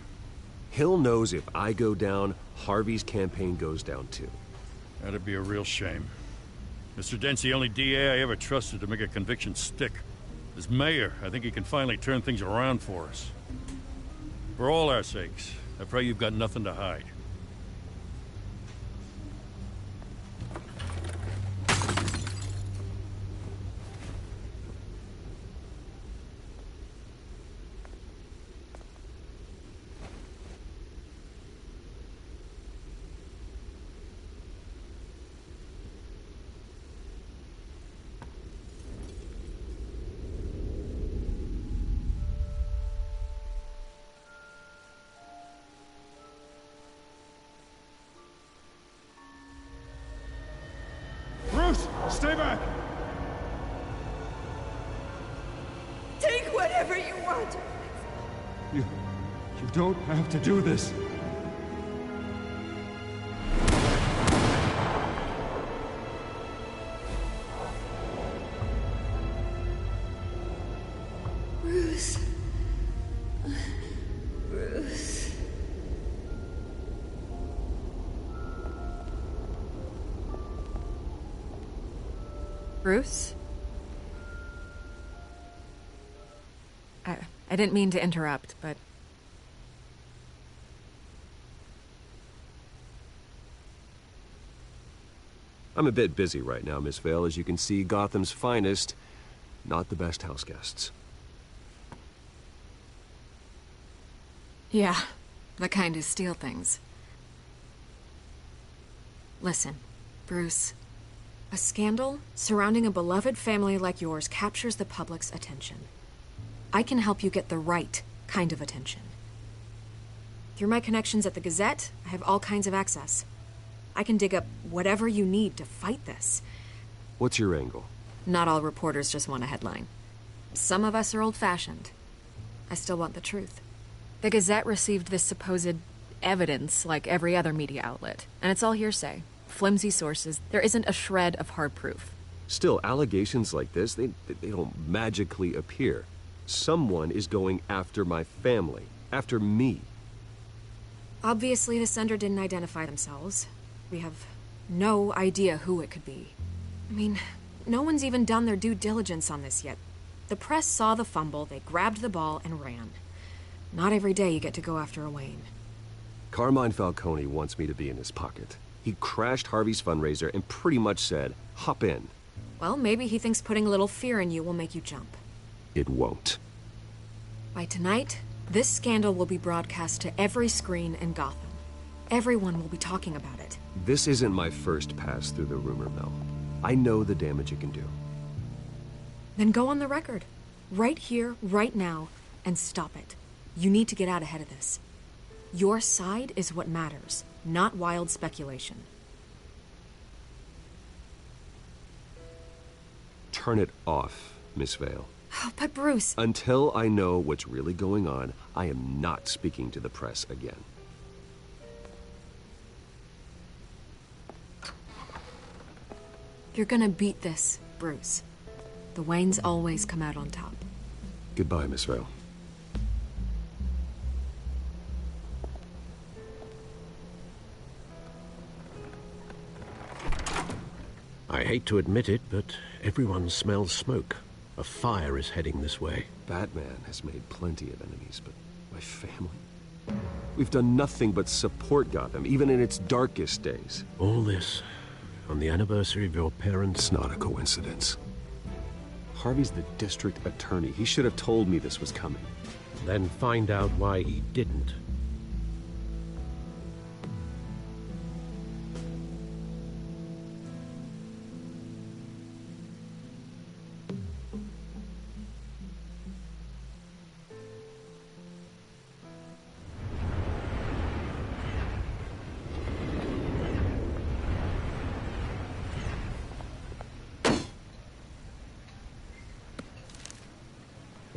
S6: Hill knows if I go down, Harvey's campaign goes down too.
S3: That'd be a real shame. Mr. Dent's the only DA I ever trusted to make a conviction stick. As mayor, I think he can finally turn things around for us. For all our sakes, I pray you've got nothing to hide.
S17: Stay back!
S10: Take whatever you want.
S17: You don't have to do this.
S10: Bruce. Bruce.
S11: Bruce? I didn't mean to interrupt, but...
S6: I'm a bit busy right now, Miss Vale. As you can see, Gotham's finest, not the best house guests.
S11: Yeah, the kind who steal things. Listen, Bruce. A scandal surrounding a beloved family like yours captures the public's attention. I can help you get the right kind of attention. Through my connections at the Gazette, I have all kinds of access. I can dig up whatever you need to fight this.
S6: What's your angle?
S11: Not all reporters just want a headline. Some of us are old-fashioned. I still want the truth. The Gazette received this supposed evidence like every other media outlet, and it's all hearsay. Flimsy sources. There isn't a shred of hard proof.
S6: Still, allegations like this, they don't magically appear. Someone is going after my family. After me.
S11: Obviously, the sender didn't identify themselves. We have no idea who it could be. I mean, no one's even done their due diligence on this yet. The press saw the fumble, they grabbed the ball and ran. Not every day you get to go after a Wayne.
S6: Carmine Falcone wants me to be in his pocket. He crashed Harvey's fundraiser and pretty much said, hop in.
S11: Well, maybe he thinks putting a little fear in you will make you jump.
S6: It won't.
S11: By tonight, this scandal will be broadcast to every screen in Gotham. Everyone will be talking about it.
S6: This isn't my first pass through the rumor mill. I know the damage it can do.
S11: Then go on the record. Right here, right now, and stop it. You need to get out ahead of this. Your side is what matters, not wild speculation.
S6: Turn it off, Miss Vale.
S11: Oh, but Bruce...
S6: Until I know what's really going on, I am not speaking to the press again.
S11: You're gonna beat this, Bruce. The Waynes always come out on top.
S6: Goodbye, Miss Vale.
S5: I hate to admit it, but everyone smells smoke. A fire is heading this way.
S6: Batman has made plenty of enemies, but my family? We've done nothing but support Gotham, even in its darkest days.
S5: All this on the anniversary of your parents'...
S6: It's not a coincidence. Harvey's the district attorney. He should have told me this was coming.
S5: Then find out why he didn't.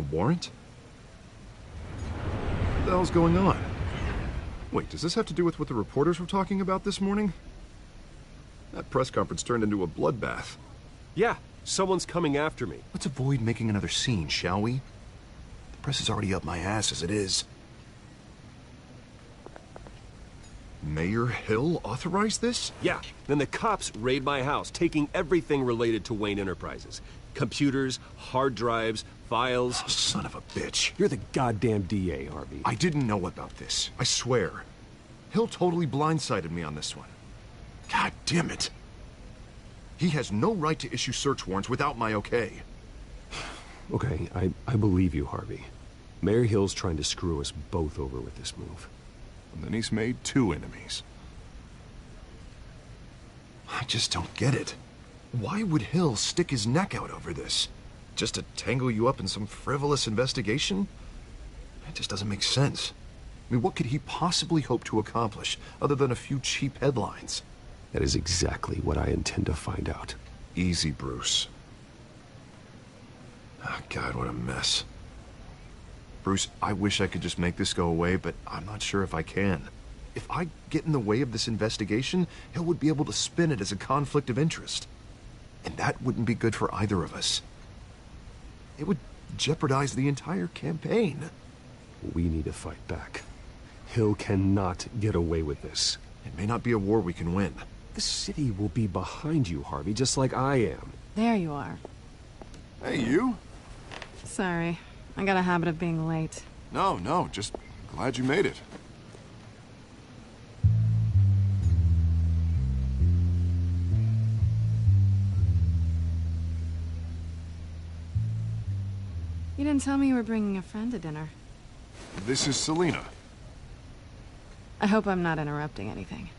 S8: Warrant? What the hell's going on? Wait, does this have to do with what the reporters were talking about this morning? That press conference turned into a bloodbath.
S6: Yeah, someone's coming after me.
S2: Let's avoid making another scene, shall we? The press is already up my ass as it is.
S8: Mayor Hill authorized this?
S6: Yeah, then the cops raid my house, taking everything related to Wayne Enterprises. Computers, hard drives, files.
S2: Oh, son of a bitch.
S6: You're the goddamn DA, Harvey.
S8: I didn't know about this. I swear. Hill totally blindsided me on this one. God damn it. He has no right to issue search warrants without my okay.
S6: Okay, I believe you, Harvey. Mayor Hill's trying to screw us both over with this move.
S8: And then he's made 2 enemies. I just don't get it. Why would Hill stick his neck out over this? Just to tangle you up in some frivolous investigation? It just doesn't make sense. I mean, what could he possibly hope to accomplish other than a few cheap headlines?
S6: That is exactly what I intend to find out.
S8: Easy, Bruce. Oh, God, what a mess. Bruce, I wish I could just make this go away, but I'm not sure if I can. If I get in the way of this investigation, Hill would be able to spin it as a conflict of interest. And that wouldn't be good for either of us. It would jeopardize the entire campaign.
S6: We need to fight back. Hill cannot get away with this.
S8: It may not be a war we can win.
S6: The city will be behind you, Harvey, just like I am.
S7: There you are.
S8: Hey, you?
S7: Sorry. I got a habit of being late.
S8: No, just glad you made it.
S7: You didn't tell me you were bringing a friend to dinner.
S8: This is Selina.
S7: I hope I'm not interrupting anything.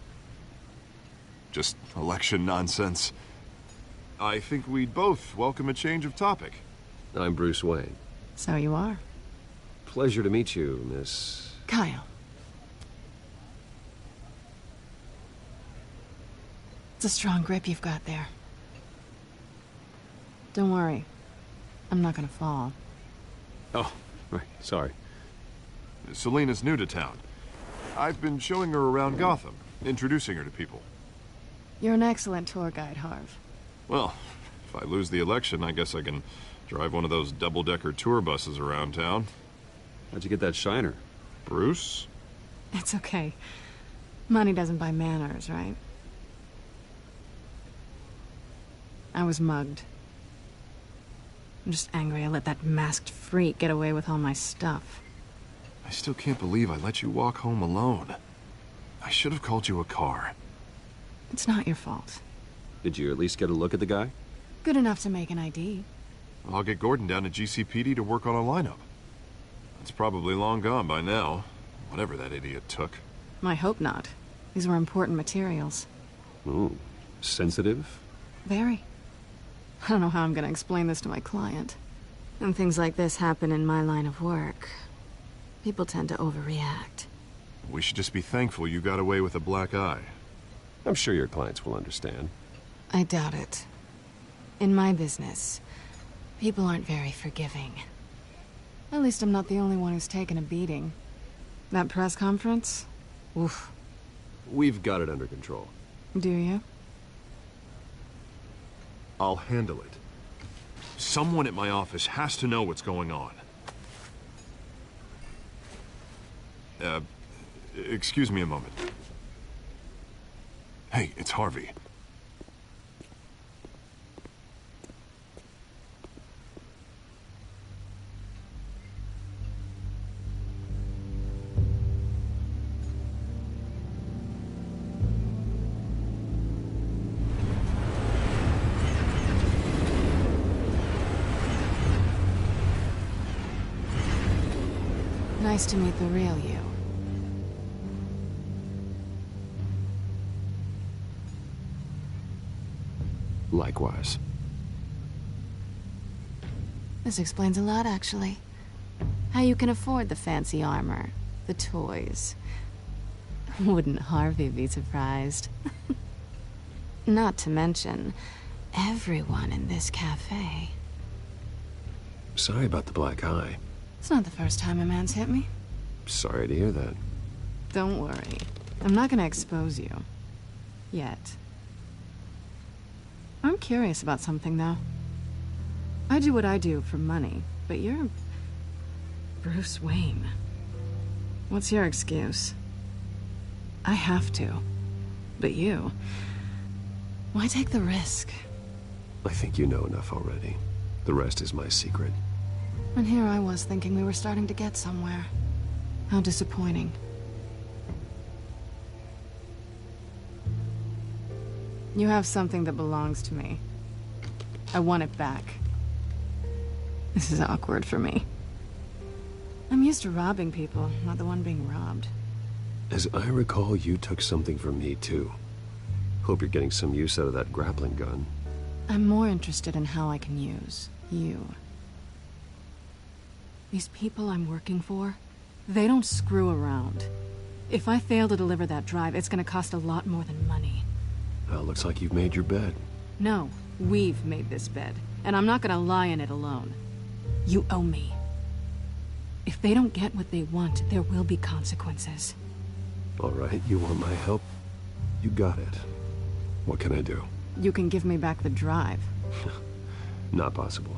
S8: Just election nonsense. I think we'd both welcome a change of topic.
S6: I'm Bruce Wayne.
S7: So you are.
S6: Pleasure to meet you, Miss...
S7: Kyle. It's a strong grip you've got there. Don't worry. I'm not gonna fall.
S6: Oh, right, sorry.
S8: Selina's new to town. I've been showing her around Gotham, introducing her to people.
S7: You're an excellent tour guide, Harv.
S8: Well, if I lose the election, I guess I can drive one of those double-decker tour buses around town.
S6: How'd you get that shiner?
S8: Bruce?
S7: It's okay. Money doesn't buy manners, right? I was mugged. I'm just angry I let that masked freak get away with all my stuff.
S8: I still can't believe I let you walk home alone. I should have called you a car.
S7: It's not your fault.
S6: Did you at least get a look at the guy?
S7: Good enough to make an ID.
S8: I'll get Gordon down to GCPD to work on a lineup. It's probably long gone by now, whatever that idiot took.
S7: I hope not. These were important materials.
S6: Ooh, sensitive?
S7: Very. I don't know how I'm gonna explain this to my client. When things like this happen in my line of work, people tend to overreact.
S8: We should just be thankful you got away with a black eye.
S6: I'm sure your clients will understand.
S7: I doubt it. In my business, people aren't very forgiving. At least I'm not the only one who's taken a beating. That press conference? Oof.
S6: We've got it under control.
S7: Do you?
S8: I'll handle it. Someone at my office has to know what's going on. Excuse me a moment. Hey, it's Harvey.
S7: Nice to meet the real you.
S6: Likewise.
S7: This explains a lot, actually. How you can afford the fancy armor, the toys. Wouldn't Harvey be surprised? Not to mention, everyone in this cafe.
S6: Sorry about the black eye.
S7: It's not the first time a man's hit me.
S6: Sorry to hear that.
S7: Don't worry. I'm not gonna expose you. Yet. I'm curious about something, though. I do what I do for money, but you're... Bruce Wayne. What's your excuse? I have to. But you... Why take the risk?
S6: I think you know enough already. The rest is my secret.
S7: And here I was thinking we were starting to get somewhere. How disappointing. You have something that belongs to me. I want it back. This is awkward for me. I'm used to robbing people, not the one being robbed.
S6: As I recall, you took something from me, too. Hope you're getting some use out of that grappling gun.
S7: I'm more interested in how I can use you. These people I'm working for, they don't screw around. If I fail to deliver that drive, it's gonna cost a lot more than money.
S6: Well, looks like you've made your bed.
S7: No, we've made this bed, and I'm not gonna lie in it alone. You owe me. If they don't get what they want, there will be consequences.
S6: All right, you want my help? You got it. What can I do?
S7: You can give me back the drive.
S6: Not possible.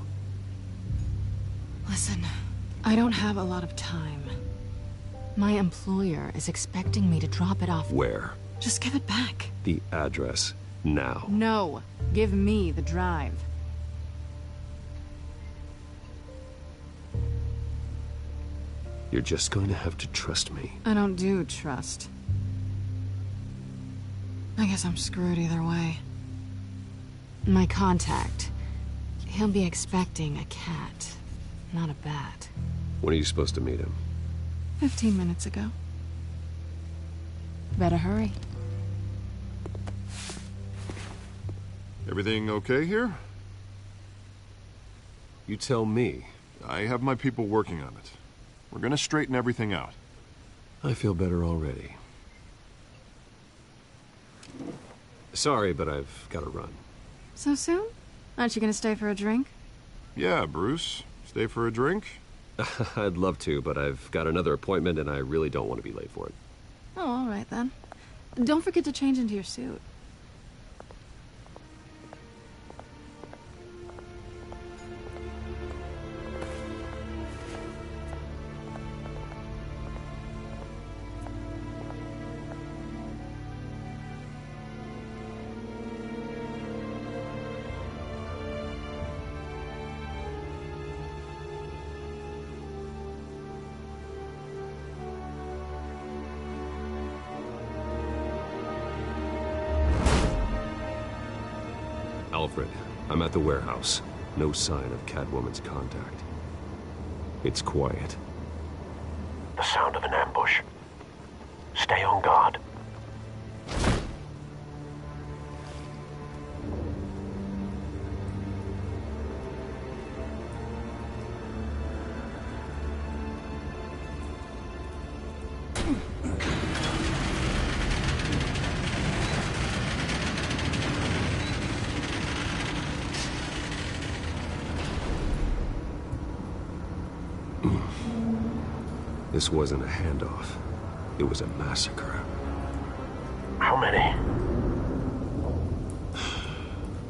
S7: Listen, I don't have a lot of time. My employer is expecting me to drop it off.
S6: Where?
S7: Just give it back.
S6: The address, now.
S7: No, give me the drive.
S6: You're just going to have to trust me.
S7: I don't do trust. I guess I'm screwed either way. My contact, he'll be expecting a cat, not a bat.
S6: When are you supposed to meet him?
S7: 15 minutes ago. Better hurry.
S8: Everything okay here?
S6: You tell me.
S8: I have my people working on it. We're gonna straighten everything out.
S6: I feel better already. Sorry, but I've got to run.
S7: So soon? Aren't you gonna stay for a drink?
S8: Yeah, Bruce. Stay for a drink?
S6: I'd love to, but I've got another appointment and I really don't want to be late for it.
S7: Oh, all right then. Don't forget to change into your suit.
S6: Alfred, I'm at the warehouse. No sign of Catwoman's contact. It's quiet.
S19: The sound of an ambush. Stay on guard.
S6: This wasn't a handoff. It was a massacre.
S19: How many?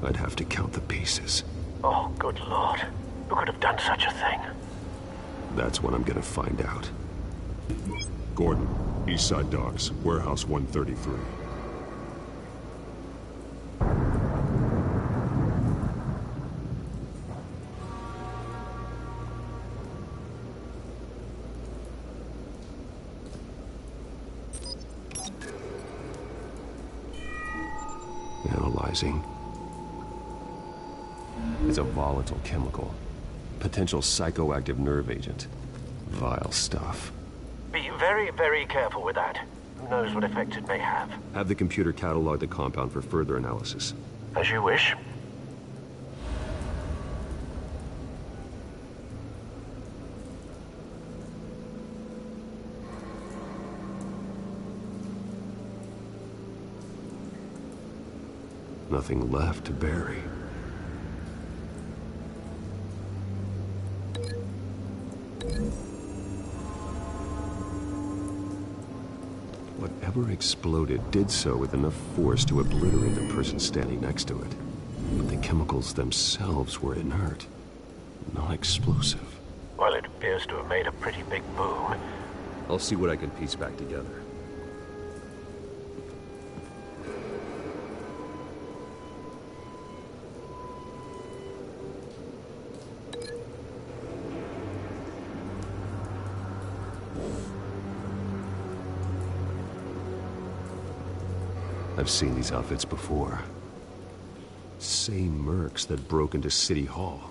S6: I'd have to count the pieces.
S19: Oh, good Lord. Who could have done such a thing?
S6: That's what I'm gonna find out.
S4: Gordon, East Side Docks, Warehouse 133.
S6: Analyzing. It's a volatile chemical. Potential psychoactive nerve agent. Vile stuff.
S19: Be very, very careful with that. Who knows what effects it may have.
S6: Have the computer catalog the compound for further analysis.
S19: As you wish.
S6: Nothing left to bury. Whatever exploded did so with enough force to obliterate the person standing next to it. But the chemicals themselves were inert, non-explosive.
S19: Well, it appears to have made a pretty big boom.
S6: I'll see what I can piece back together. I've seen these outfits before. Same mercs that broke into City Hall.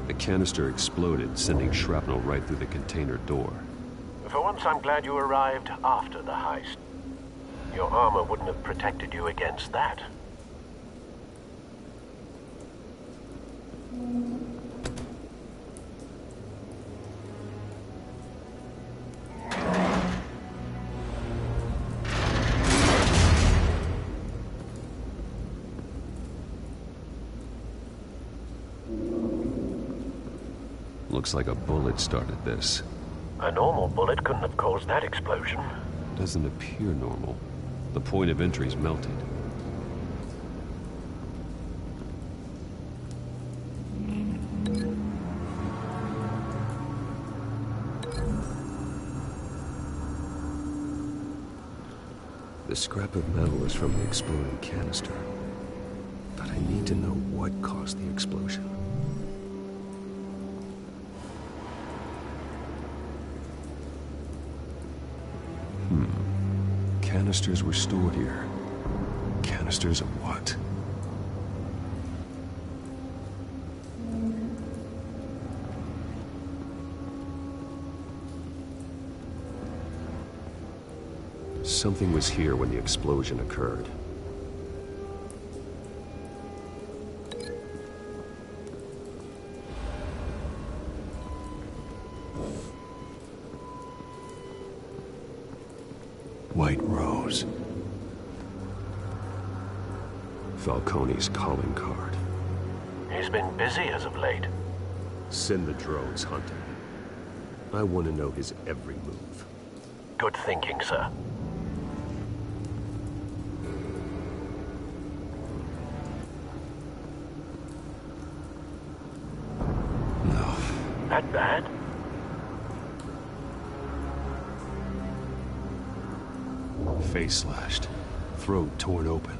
S6: The canister exploded, sending shrapnel right through the container door.
S19: For once, I'm glad you arrived after the heist. Your armor wouldn't have protected you against that.
S6: Looks like a bullet started this.
S19: A normal bullet couldn't have caused that explosion.
S6: Doesn't appear normal. The point of entry's melted. The scrap of metal is from the exploding canister. But I need to know what caused the explosion. Canisters were stored here. Canisters of what? Something was here when the explosion occurred. White Rose. Falcone's calling card.
S19: He's been busy as of late.
S6: Send the drones hunting. I want to know his every move.
S19: Good thinking, sir.
S6: No.
S19: That bad?
S6: Face slashed. Throat torn open.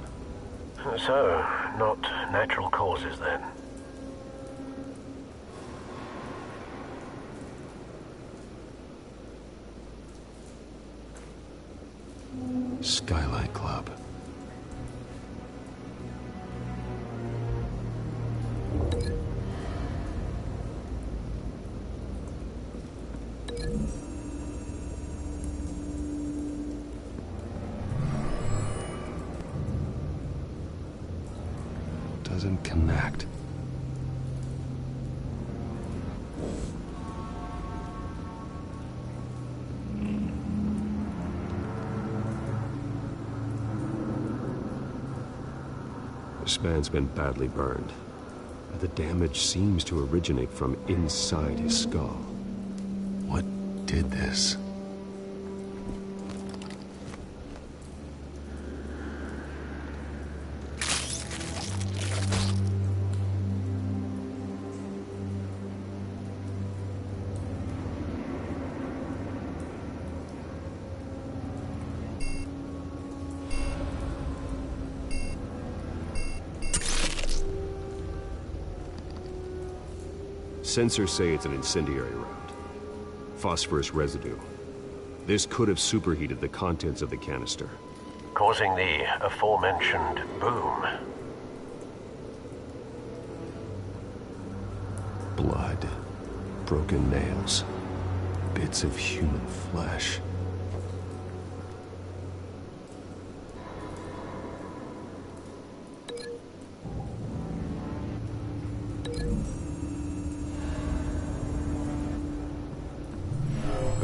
S19: So, not natural causes then.
S6: Skylight Club. Doesn't connect. span's been badly burned. The damage seems to originate from inside his skull. What did this? Sensors say it's an incendiary round. Phosphorus residue. This could have superheated the contents of the canister,
S19: causing the aforementioned boom.
S6: Blood, broken nails, bits of human flesh.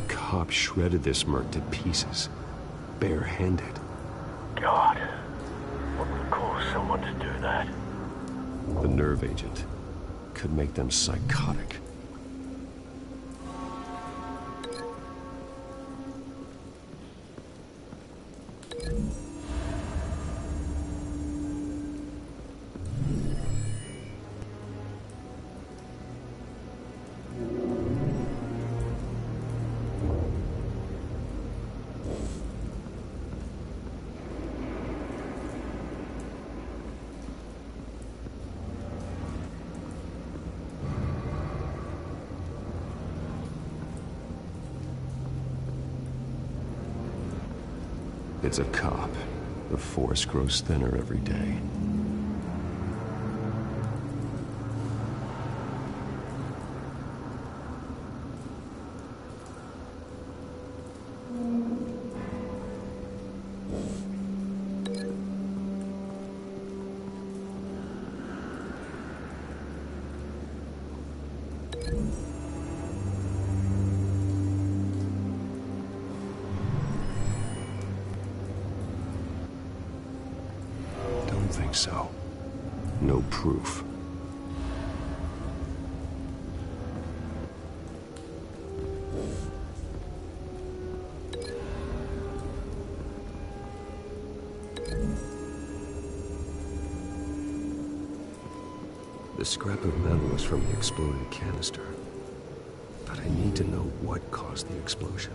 S6: Cop shredded this merc to pieces, barehanded.
S19: God, what would cause someone to do that?
S6: The nerve agent could make them psychotic. It's a cop. The force grows thinner every day. Think so. No proof. The scrap of metal was from the exploded canister. But I need to know what caused the explosion.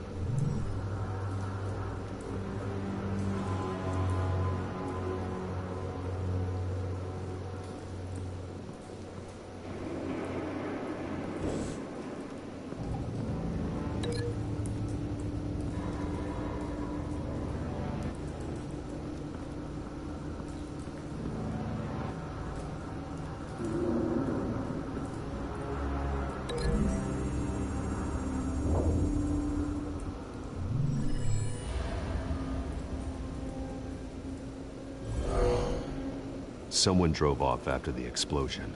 S6: Someone drove off after the explosion.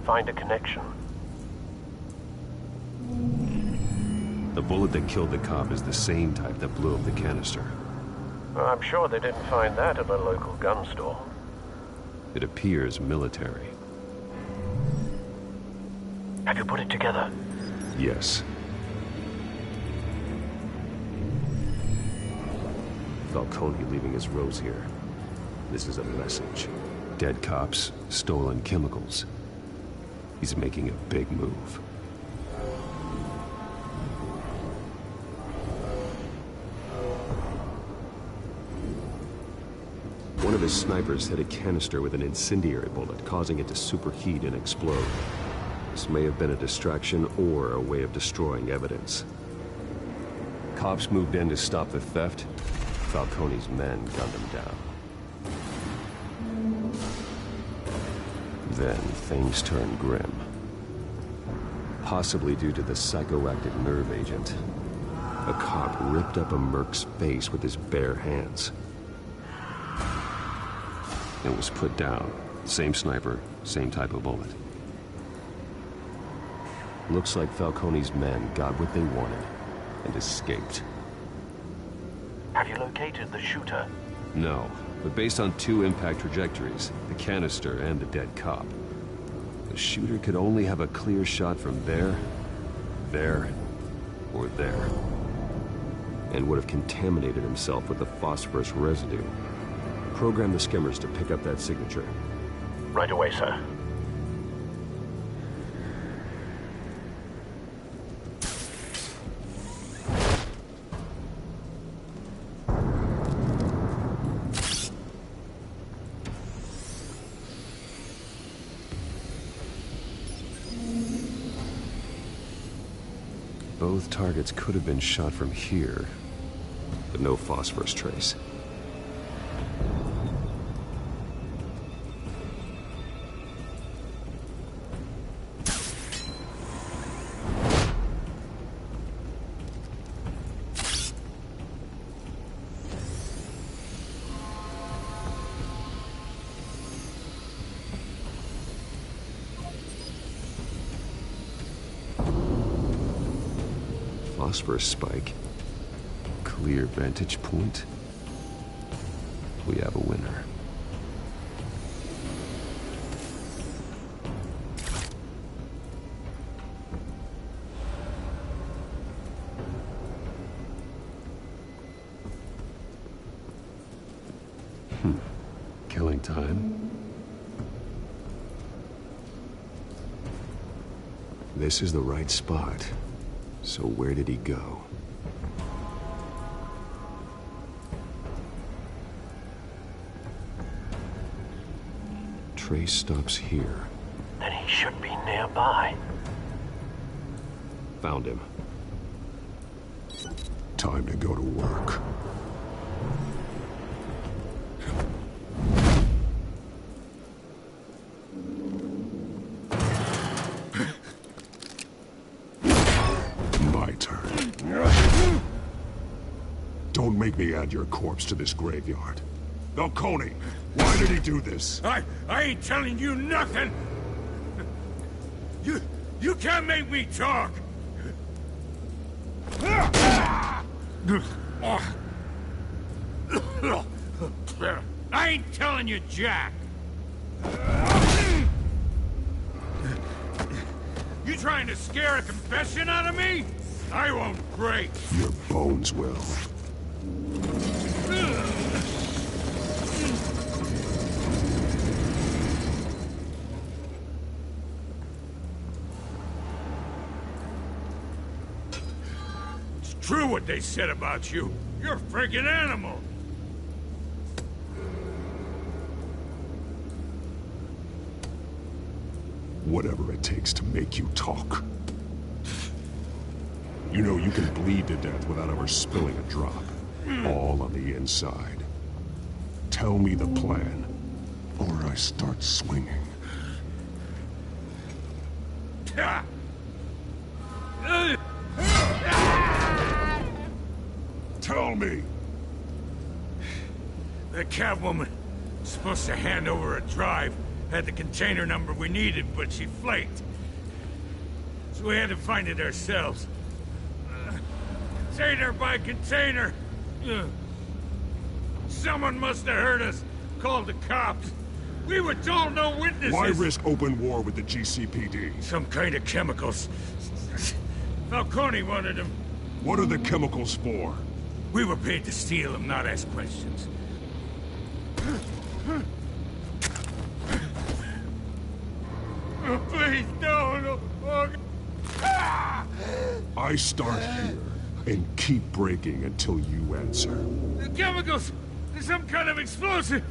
S19: Find a connection.
S6: The bullet that killed the cop is the same type that blew up the canister.
S19: I'm sure they didn't find that at a local gun store.
S6: It appears military.
S19: Have you put it together?
S6: Yes. Falcone leaving his rose here. This is a message. Dead cops, stolen chemicals. He's making a big move. One of his snipers hit a canister with an incendiary bullet, causing it to superheat and explode. This may have been a distraction or a way of destroying evidence. Cops moved in to stop the theft. Falcone's men gunned him down. Then things turned grim. Possibly due to the psychoactive nerve agent. A cop ripped up a merc's face with his bare hands. It was put down. Same sniper, same type of bullet. Looks like Falcone's men got what they wanted and escaped.
S19: Have you located the shooter?
S6: No, but based on 2 impact trajectories, the canister and the dead cop, the shooter could only have a clear shot from there, or there, and would have contaminated himself with the phosphorus residue. Program the skimmers to pick up that signature.
S19: Right away, sir.
S6: Both targets could have been shot from here, but no phosphorus trace. Phosphorus spike. Clear vantage point. We have a winner. Killing time. This is the right spot. So where did he go? Trace stops here.
S19: Then he should be nearby.
S6: Found him.
S4: Time to go to work. My turn. Don't make me add your corpse to this graveyard. Falcone, why did he do this?
S13: I ain't telling you nothing! You can't make me talk! I ain't telling you jack! You trying to scare a confession out of me? I won't break!
S4: Your bones will.
S13: It's true what they said about you. You're a freaking animal!
S4: Whatever it takes to make you talk. You know you can bleed to death without ever spilling a drop. All on the inside. Tell me the plan, or I start swinging. Tell me!
S13: The Catwoman was supposed to hand over a drive. Had the container number we needed, but she flaked. So we had to find it ourselves. Container by container. Someone must have heard us. Called the cops. We were told no witnesses.
S4: Why risk open war with the GCPD?
S13: Some kind of chemicals. Falcone wanted them.
S4: What are the chemicals for?
S13: We were paid to steal them, not ask questions. Please, no.
S4: I start here and keep breaking until you answer.
S13: The chemicals! There's some kind of explosive!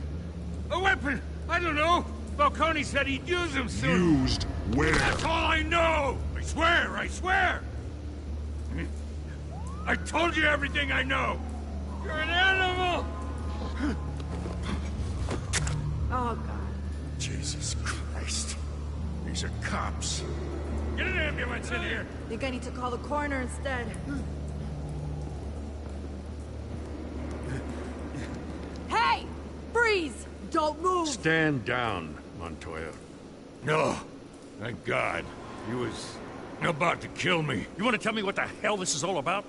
S13: A weapon! I don't know! Falcone said he'd use them soon!
S4: Used where?
S13: That's all I know! I swear! I told you everything I know! You're an animal!
S7: Oh, God.
S13: Jesus Christ. These are cops. Get an ambulance in here!
S18: Think I need to call the coroner instead. Hey! Freeze! Don't move!
S3: Stand down, Montoya. No. Thank God. He was about to kill me. You want to tell me what the hell this is all about?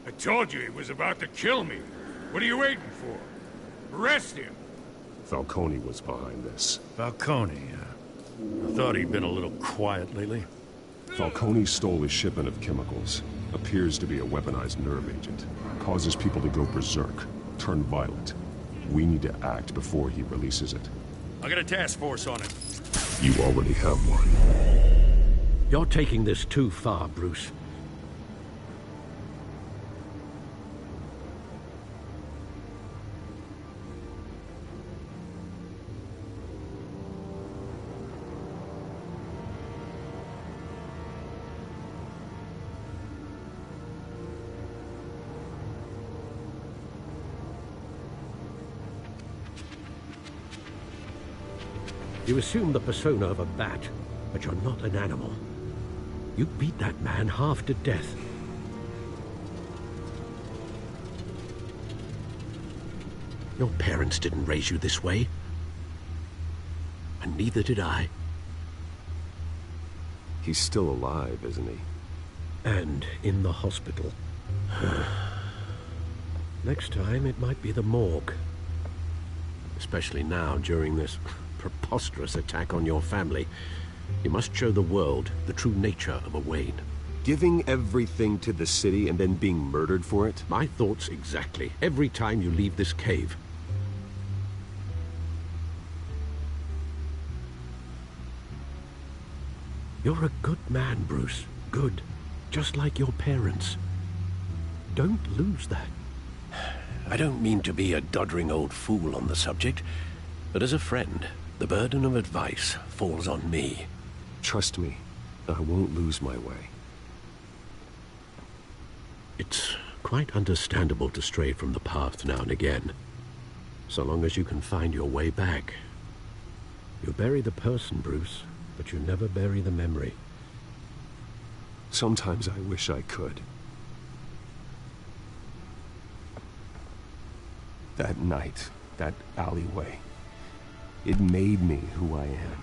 S3: I told you he was about to kill me. What are you waiting for? Arrest him!
S4: Falcone was behind this.
S3: Falcone, I thought he'd been a little quiet lately.
S4: Falcone stole a shipment of chemicals. Appears to be a weaponized nerve agent. Causes people to go berserk, turn violent. We need to act before he releases it.
S3: I got a task force on it.
S4: You already have one.
S5: You're taking this too far, Bruce. You assume the persona of a bat, but you're not an animal. You beat that man half to death. Your parents didn't raise you this way. And neither did I.
S6: He's still alive, isn't he?
S5: And in the hospital. Next time, it might be the morgue. Especially now, during this preposterous attack on your family. You must show the world the true nature of a Wayne.
S6: Giving everything to the city and then being murdered for it?
S5: My thoughts exactly. Every time you leave this cave. You're a good man, Bruce. Good. Just like your parents. Don't lose that. I don't mean to be a doddering old fool on the subject, but as a friend, the burden of advice falls on me.
S6: Trust me, I won't lose my way.
S5: It's quite understandable to stray from the path now and again, so long as you can find your way back. You bury the person, Bruce, but you never bury the memory.
S6: Sometimes I wish I could. That night, that alleyway, it made me who I am.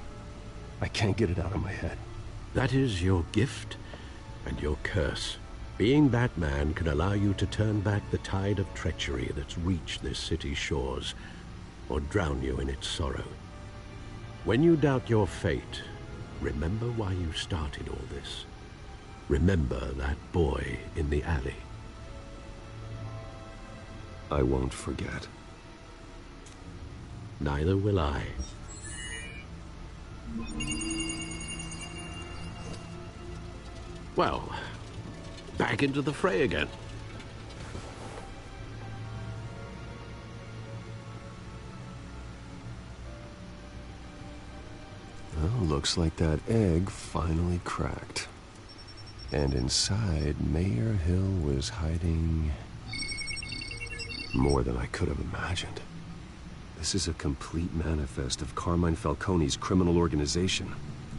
S6: I can't get it out of my head.
S5: That is your gift and your curse. Being Batman can allow you to turn back the tide of treachery that's reached this city's shores, or drown you in its sorrow. When you doubt your fate, remember why you started all this. Remember that boy in the alley.
S6: I won't forget.
S5: Neither will I. Well, back into the fray again.
S6: Well, looks like that egg finally cracked. And inside, Mayor Hill was hiding more than I could have imagined. This is a complete manifest of Carmine Falcone's criminal organization.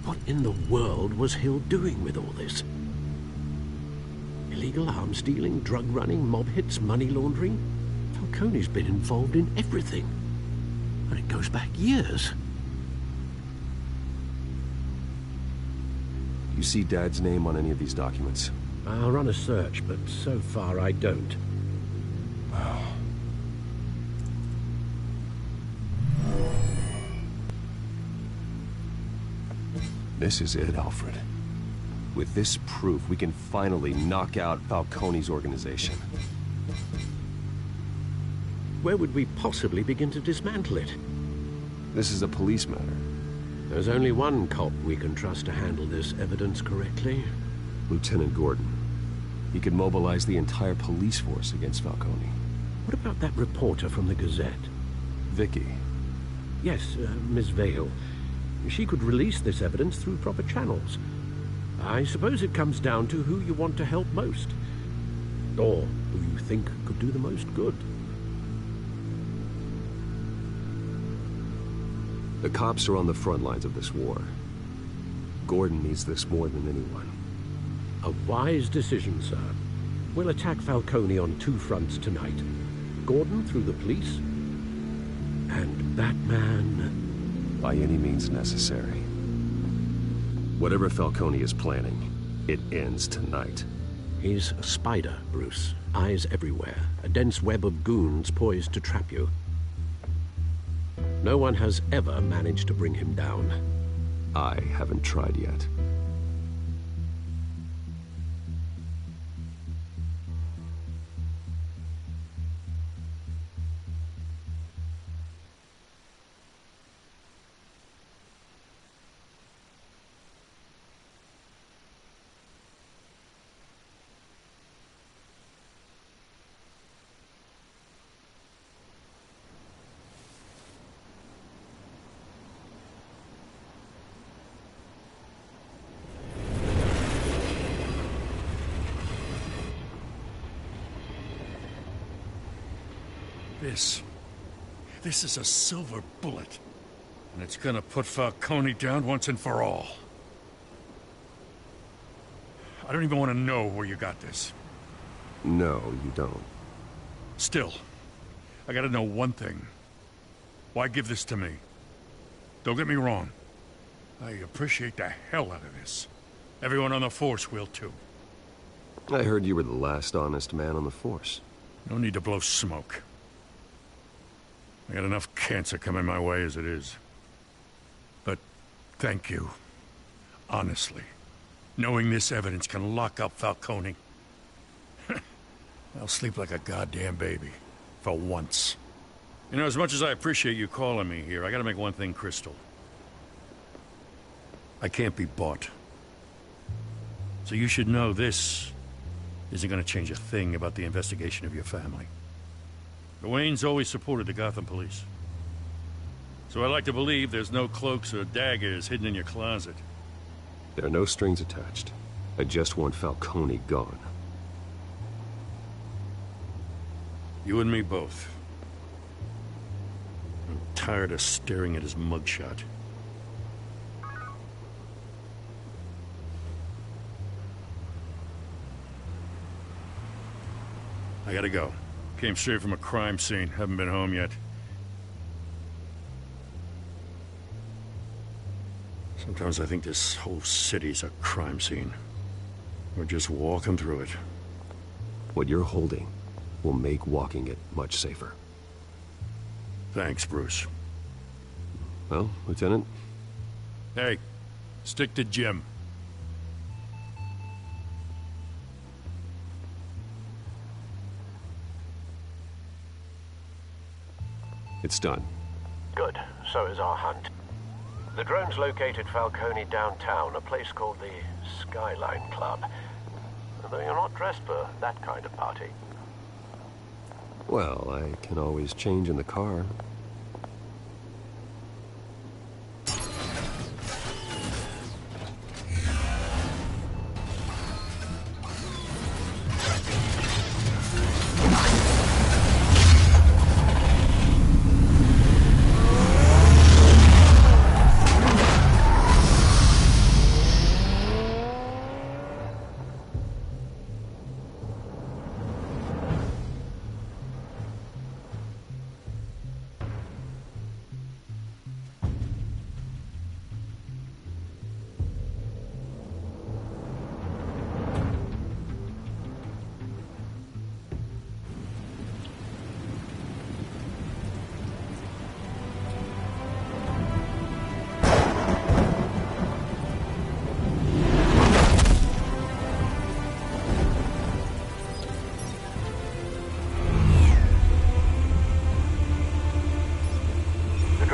S5: What in the world was Hill doing with all this? Illegal arms dealing, drug running, mob hits, money laundering? Falcone's been involved in everything. And it goes back years.
S6: You see Dad's name on any of these documents?
S5: I'll run a search, but so far I don't.
S6: This is it, Alfred. With this proof, we can finally knock out Falcone's organization.
S5: Where would we possibly begin to dismantle it?
S6: This is a police matter.
S5: There's only one cop we can trust to handle this evidence correctly.
S6: Lieutenant Gordon. He could mobilize the entire police force against Falcone.
S5: What about that reporter from the Gazette?
S6: Vicky.
S5: Yes, Miss Vale. She could release this evidence through proper channels. I suppose it comes down to who you want to help most. Or who you think could do the most good.
S6: The cops are on the front lines of this war. Gordon needs this more than anyone.
S5: A wise decision, sir. We'll attack Falcone on 2 fronts tonight. Gordon through the police, and that man...
S6: By any means necessary. Whatever Falcone is planning, it ends tonight.
S5: He's a spider, Bruce. Eyes everywhere. A dense web of goons poised to trap you. No one has ever managed to bring him down.
S6: I haven't tried yet.
S3: This is a silver bullet. And it's gonna put Falcone down once and for all. I don't even want to know where you got this.
S6: No, you don't.
S3: Still, I gotta know one thing. Why give this to me? Don't get me wrong. I appreciate the hell out of this. Everyone on the Force will too.
S6: I heard you were the last honest man on the Force.
S3: No need to blow smoke. I got enough cancer coming my way as it is. But thank you. Honestly. Knowing this evidence can lock up Falcone. I'll sleep like a goddamn baby. For once. You know, as much as I appreciate you calling me here, I gotta make one thing crystal. I can't be bought. So you should know this isn't gonna change a thing about the investigation of your family. The Waynes always supported the Gotham police. So I like to believe there's no cloaks or daggers hidden in your closet.
S6: There are no strings attached. I just want Falcone gone.
S3: You and me both. I'm tired of staring at his mugshot. I gotta go. Came straight from a crime scene. Haven't been home yet. Sometimes I think this whole city's a crime scene. We're just walking through it.
S6: What you're holding will make walking it much safer.
S3: Thanks, Bruce.
S6: Well, Lieutenant?
S3: Hey, stick to Jim.
S6: It's done.
S19: Good. So is our hunt. The drone's located Falcone downtown, a place called the Skyline Club. Though you're not dressed for that kind of party.
S6: Well, I can always change in the car.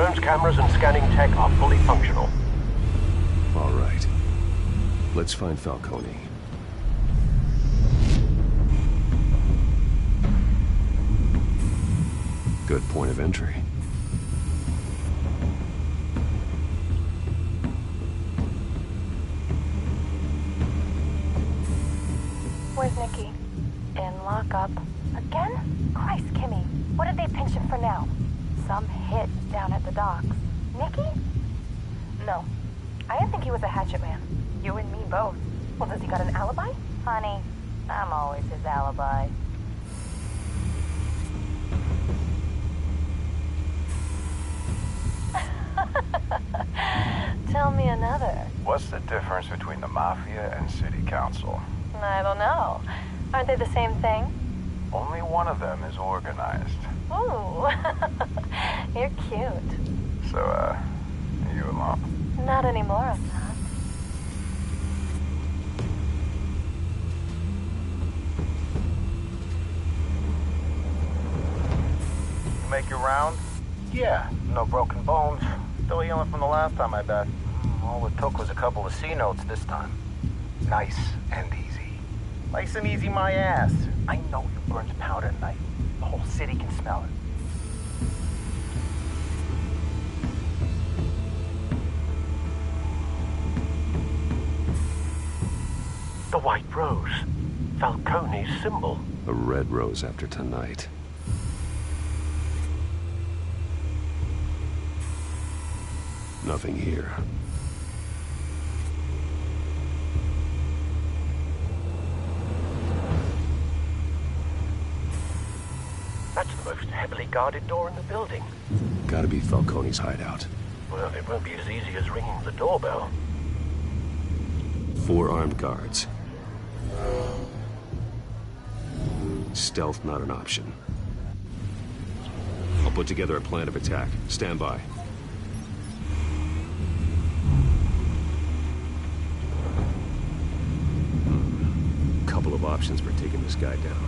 S19: Drone's cameras and scanning tech are fully functional.
S6: All right. Let's find Falcone. Good point of entry.
S20: Where's Nikki? In lockup. Again? Christ, Kimmy. What did they pinch him for now? Some hit down at the docks. Nikki? No. I didn't think he was a hatchet man. You and me both. Well, does he got an alibi? Honey, I'm always his alibi. Tell me another.
S21: What's the difference between the Mafia and City Council?
S20: I don't know. Aren't they the same thing?
S21: Only one of them is organized.
S20: Ooh. You're cute.
S21: So, are you alone?
S20: Not anymore, I'm not.
S21: You make your round?
S22: Yeah, no broken bones. Still healing from the last time, I bet. All it took was a couple of C notes this time. Nice and easy. Nice and easy, my ass. I know you burned powder tonight. The whole city can smell it.
S19: The white rose. Falcone's symbol.
S6: A red rose after tonight. Nothing here.
S19: That's the most heavily guarded door in the building.
S6: Gotta be Falcone's hideout.
S19: Well, it won't be as easy as ringing the doorbell.
S6: 4 armed guards. Stealth not an option. I'll put together a plan of attack. Stand by. Couple of options for taking this guy down.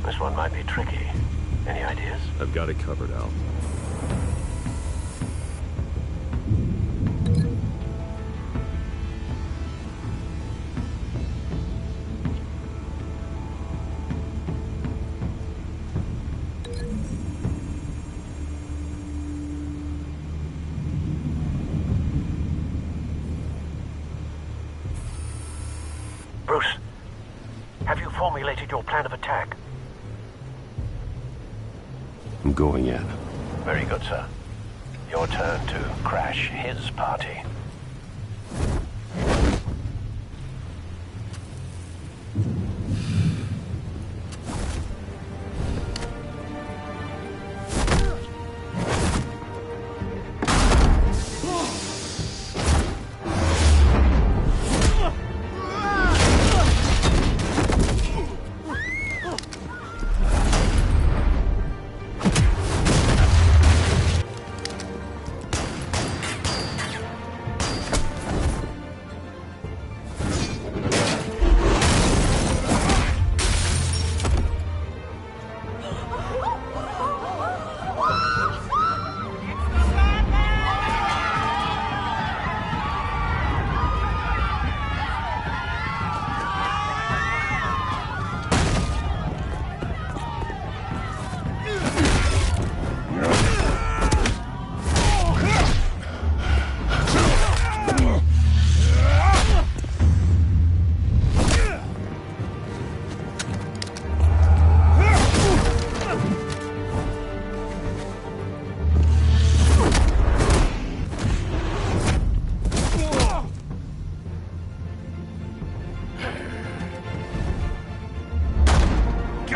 S19: This one might be tricky. Any ideas?
S6: I've got it covered, Al.
S19: Bruce, have you formulated your plan of attack?
S6: I'm going in.
S19: Very good, sir. Your turn to crash his party.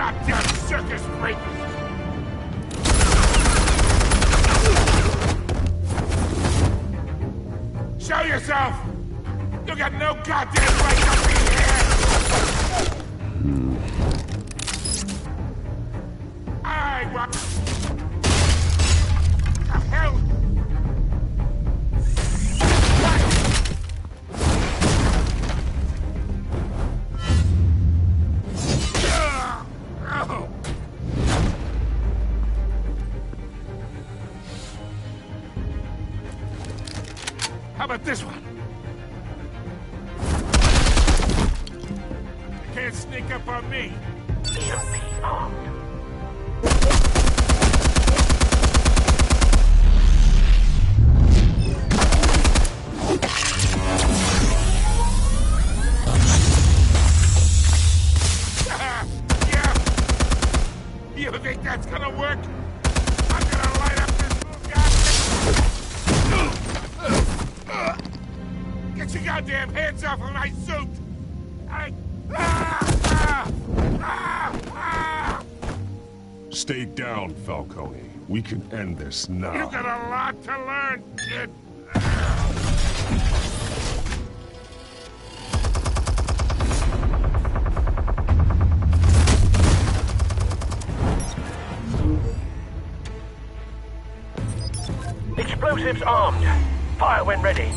S13: goddamn circus freak! Show yourself! You got no goddamn right to be here! I want... The hell? How about this one? You can't sneak up on me. EMP armed. Yeah. You think that's gonna work? I'm gonna light up this guy. Get your goddamn hands off of my suit!
S4: Stay down, Falcone. We can end this now.
S13: You got a lot to learn, kid.
S19: Explosives armed. Fire when ready.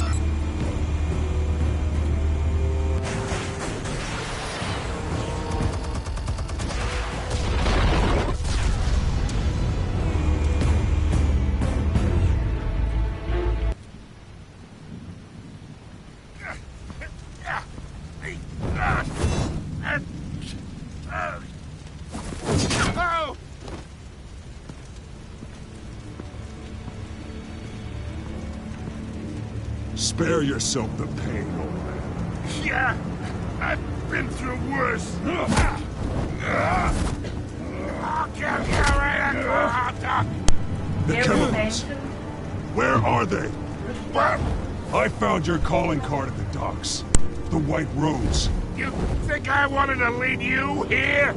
S4: Spare yourself the pain, old man.
S13: Yeah, I've been through worse. I'll kill you right at the hot dog.
S4: The chemicals. Where are they?
S13: What?
S4: I found your calling card at the docks. The White Rose.
S13: You think I wanted to lead you here?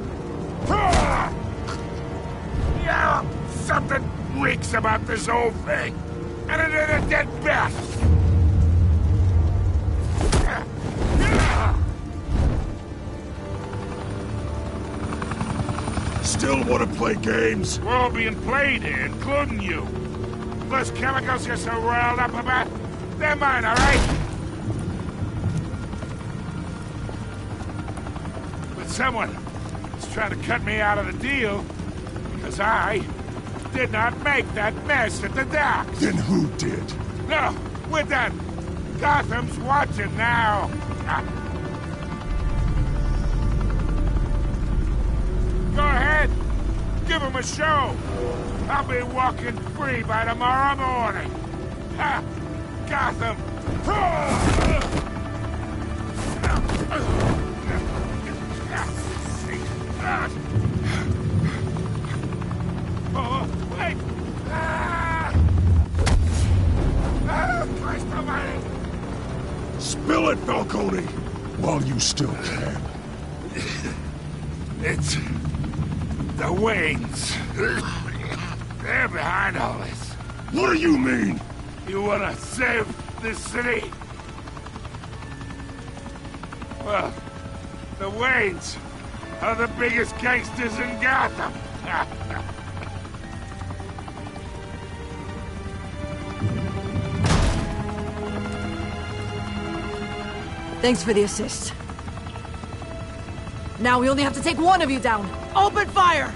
S13: Yeah, something reeks about this whole thing. And it ain't a dead bat.
S4: Still want to play games?
S13: We're all being played here, including you. Those chemicals you're so riled up about, they're mine, all right? But someone is trying to cut me out of the deal because I did not make that mess at the docks.
S4: Then who did?
S13: No, we're done. Gotham's watching now. Go ahead. Give him a show. I'll be walking free by tomorrow morning. Ha! Gotham. Oh, wait! Christ almighty!
S4: Spill it, Falcone, while you still can.
S13: It's the Waynes. They're behind all this.
S4: What do you mean?
S13: You wanna save this city? Well, the Waynes are the biggest gangsters in Gotham.
S7: Thanks for the assist. Now we only have to take one of you down. Open fire!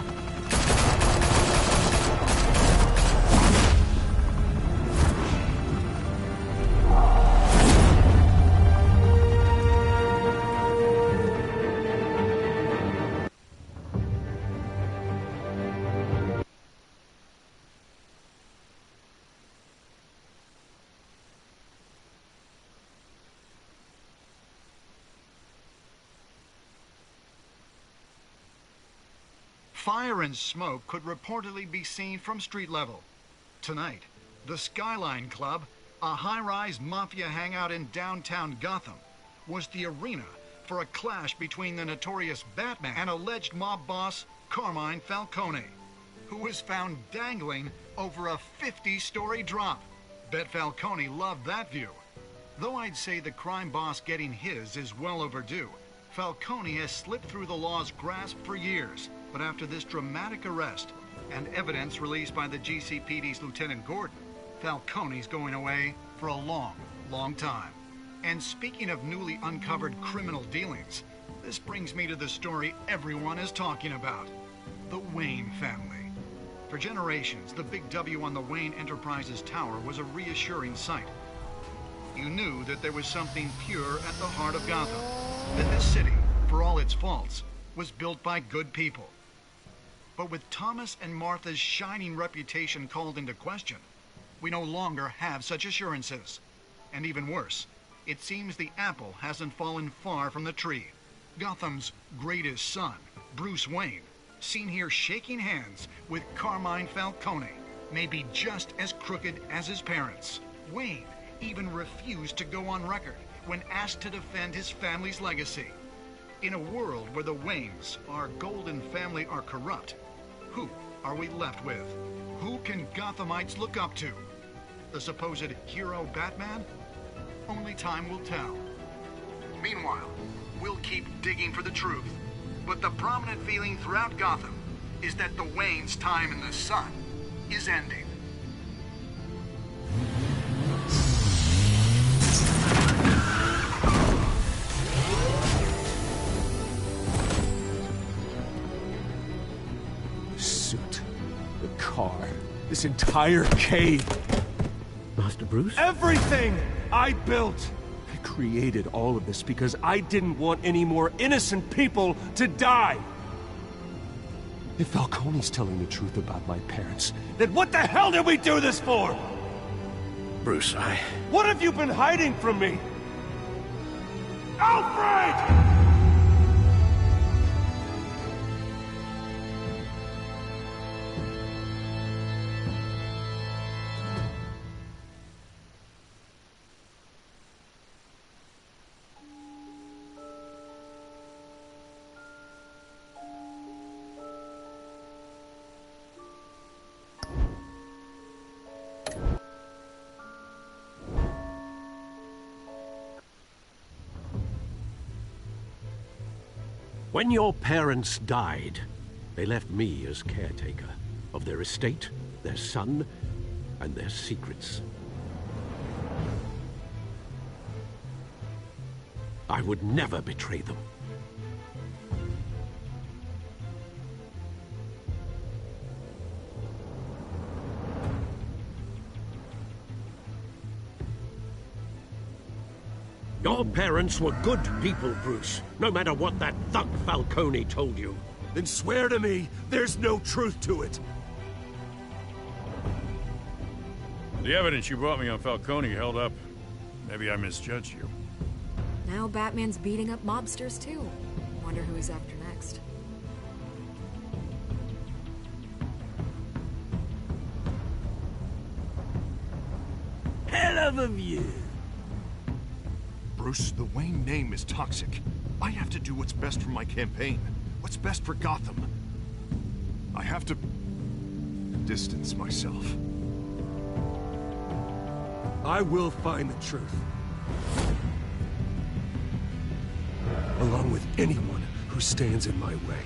S14: Fire and smoke could reportedly be seen from street level. Tonight, the Skyline Club, a high-rise mafia hangout in downtown Gotham, was the arena for a clash between the notorious Batman and alleged mob boss Carmine Falcone, who was found dangling over a 50-story drop. Bet Falcone loved that view. Though I'd say the crime boss getting his is well overdue, Falcone has slipped through the law's grasp for years. But after this dramatic arrest and evidence released by the GCPD's Lieutenant Gordon, Falcone's going away for a long, long time. And speaking of newly uncovered criminal dealings, this brings me to the story everyone is talking about. The Wayne family. For generations, the big W on the Wayne Enterprises tower was a reassuring sight. You knew that there was something pure at the heart of Gotham. That this city, for all its faults, was built by good people. But with Thomas and Martha's shining reputation called into question, we no longer have such assurances. And even worse, it seems the apple hasn't fallen far from the tree. Gotham's greatest son, Bruce Wayne, seen here shaking hands with Carmine Falcone, may be just as crooked as his parents. Wayne even refused to go on record when asked to defend his family's legacy. In a world where the Waynes, our golden family, are corrupt, who are we left with? Who can Gothamites look up to? The supposed hero Batman? Only time will tell. Meanwhile, we'll keep digging for the truth. But the prominent feeling throughout Gotham is that the Waynes' time in the sun is ending.
S4: Suit, the car, this entire cave.
S5: Master Bruce?
S4: Everything I built! I created all of this because I didn't want any more innocent people to die! If Falcone's telling the truth about my parents, then what the hell did we do this for?
S5: Bruce,
S4: What have you been hiding from me? Alfred!
S5: When your parents died, they left me as caretaker of their estate, their son, and their secrets. I would never betray them. Your parents were good people, Bruce, no matter what that thug Falcone told you.
S4: Then swear to me there's no truth to it.
S3: The evidence you brought me on Falcone held up. Maybe I misjudged you.
S11: Now Batman's beating up mobsters, too. Wonder who he's after next.
S16: Hell of a view.
S8: Bruce, the Wayne name is toxic. I have to do what's best for my campaign. What's best for Gotham. I have to distance myself.
S4: I will find the truth. Along with anyone who stands in my way.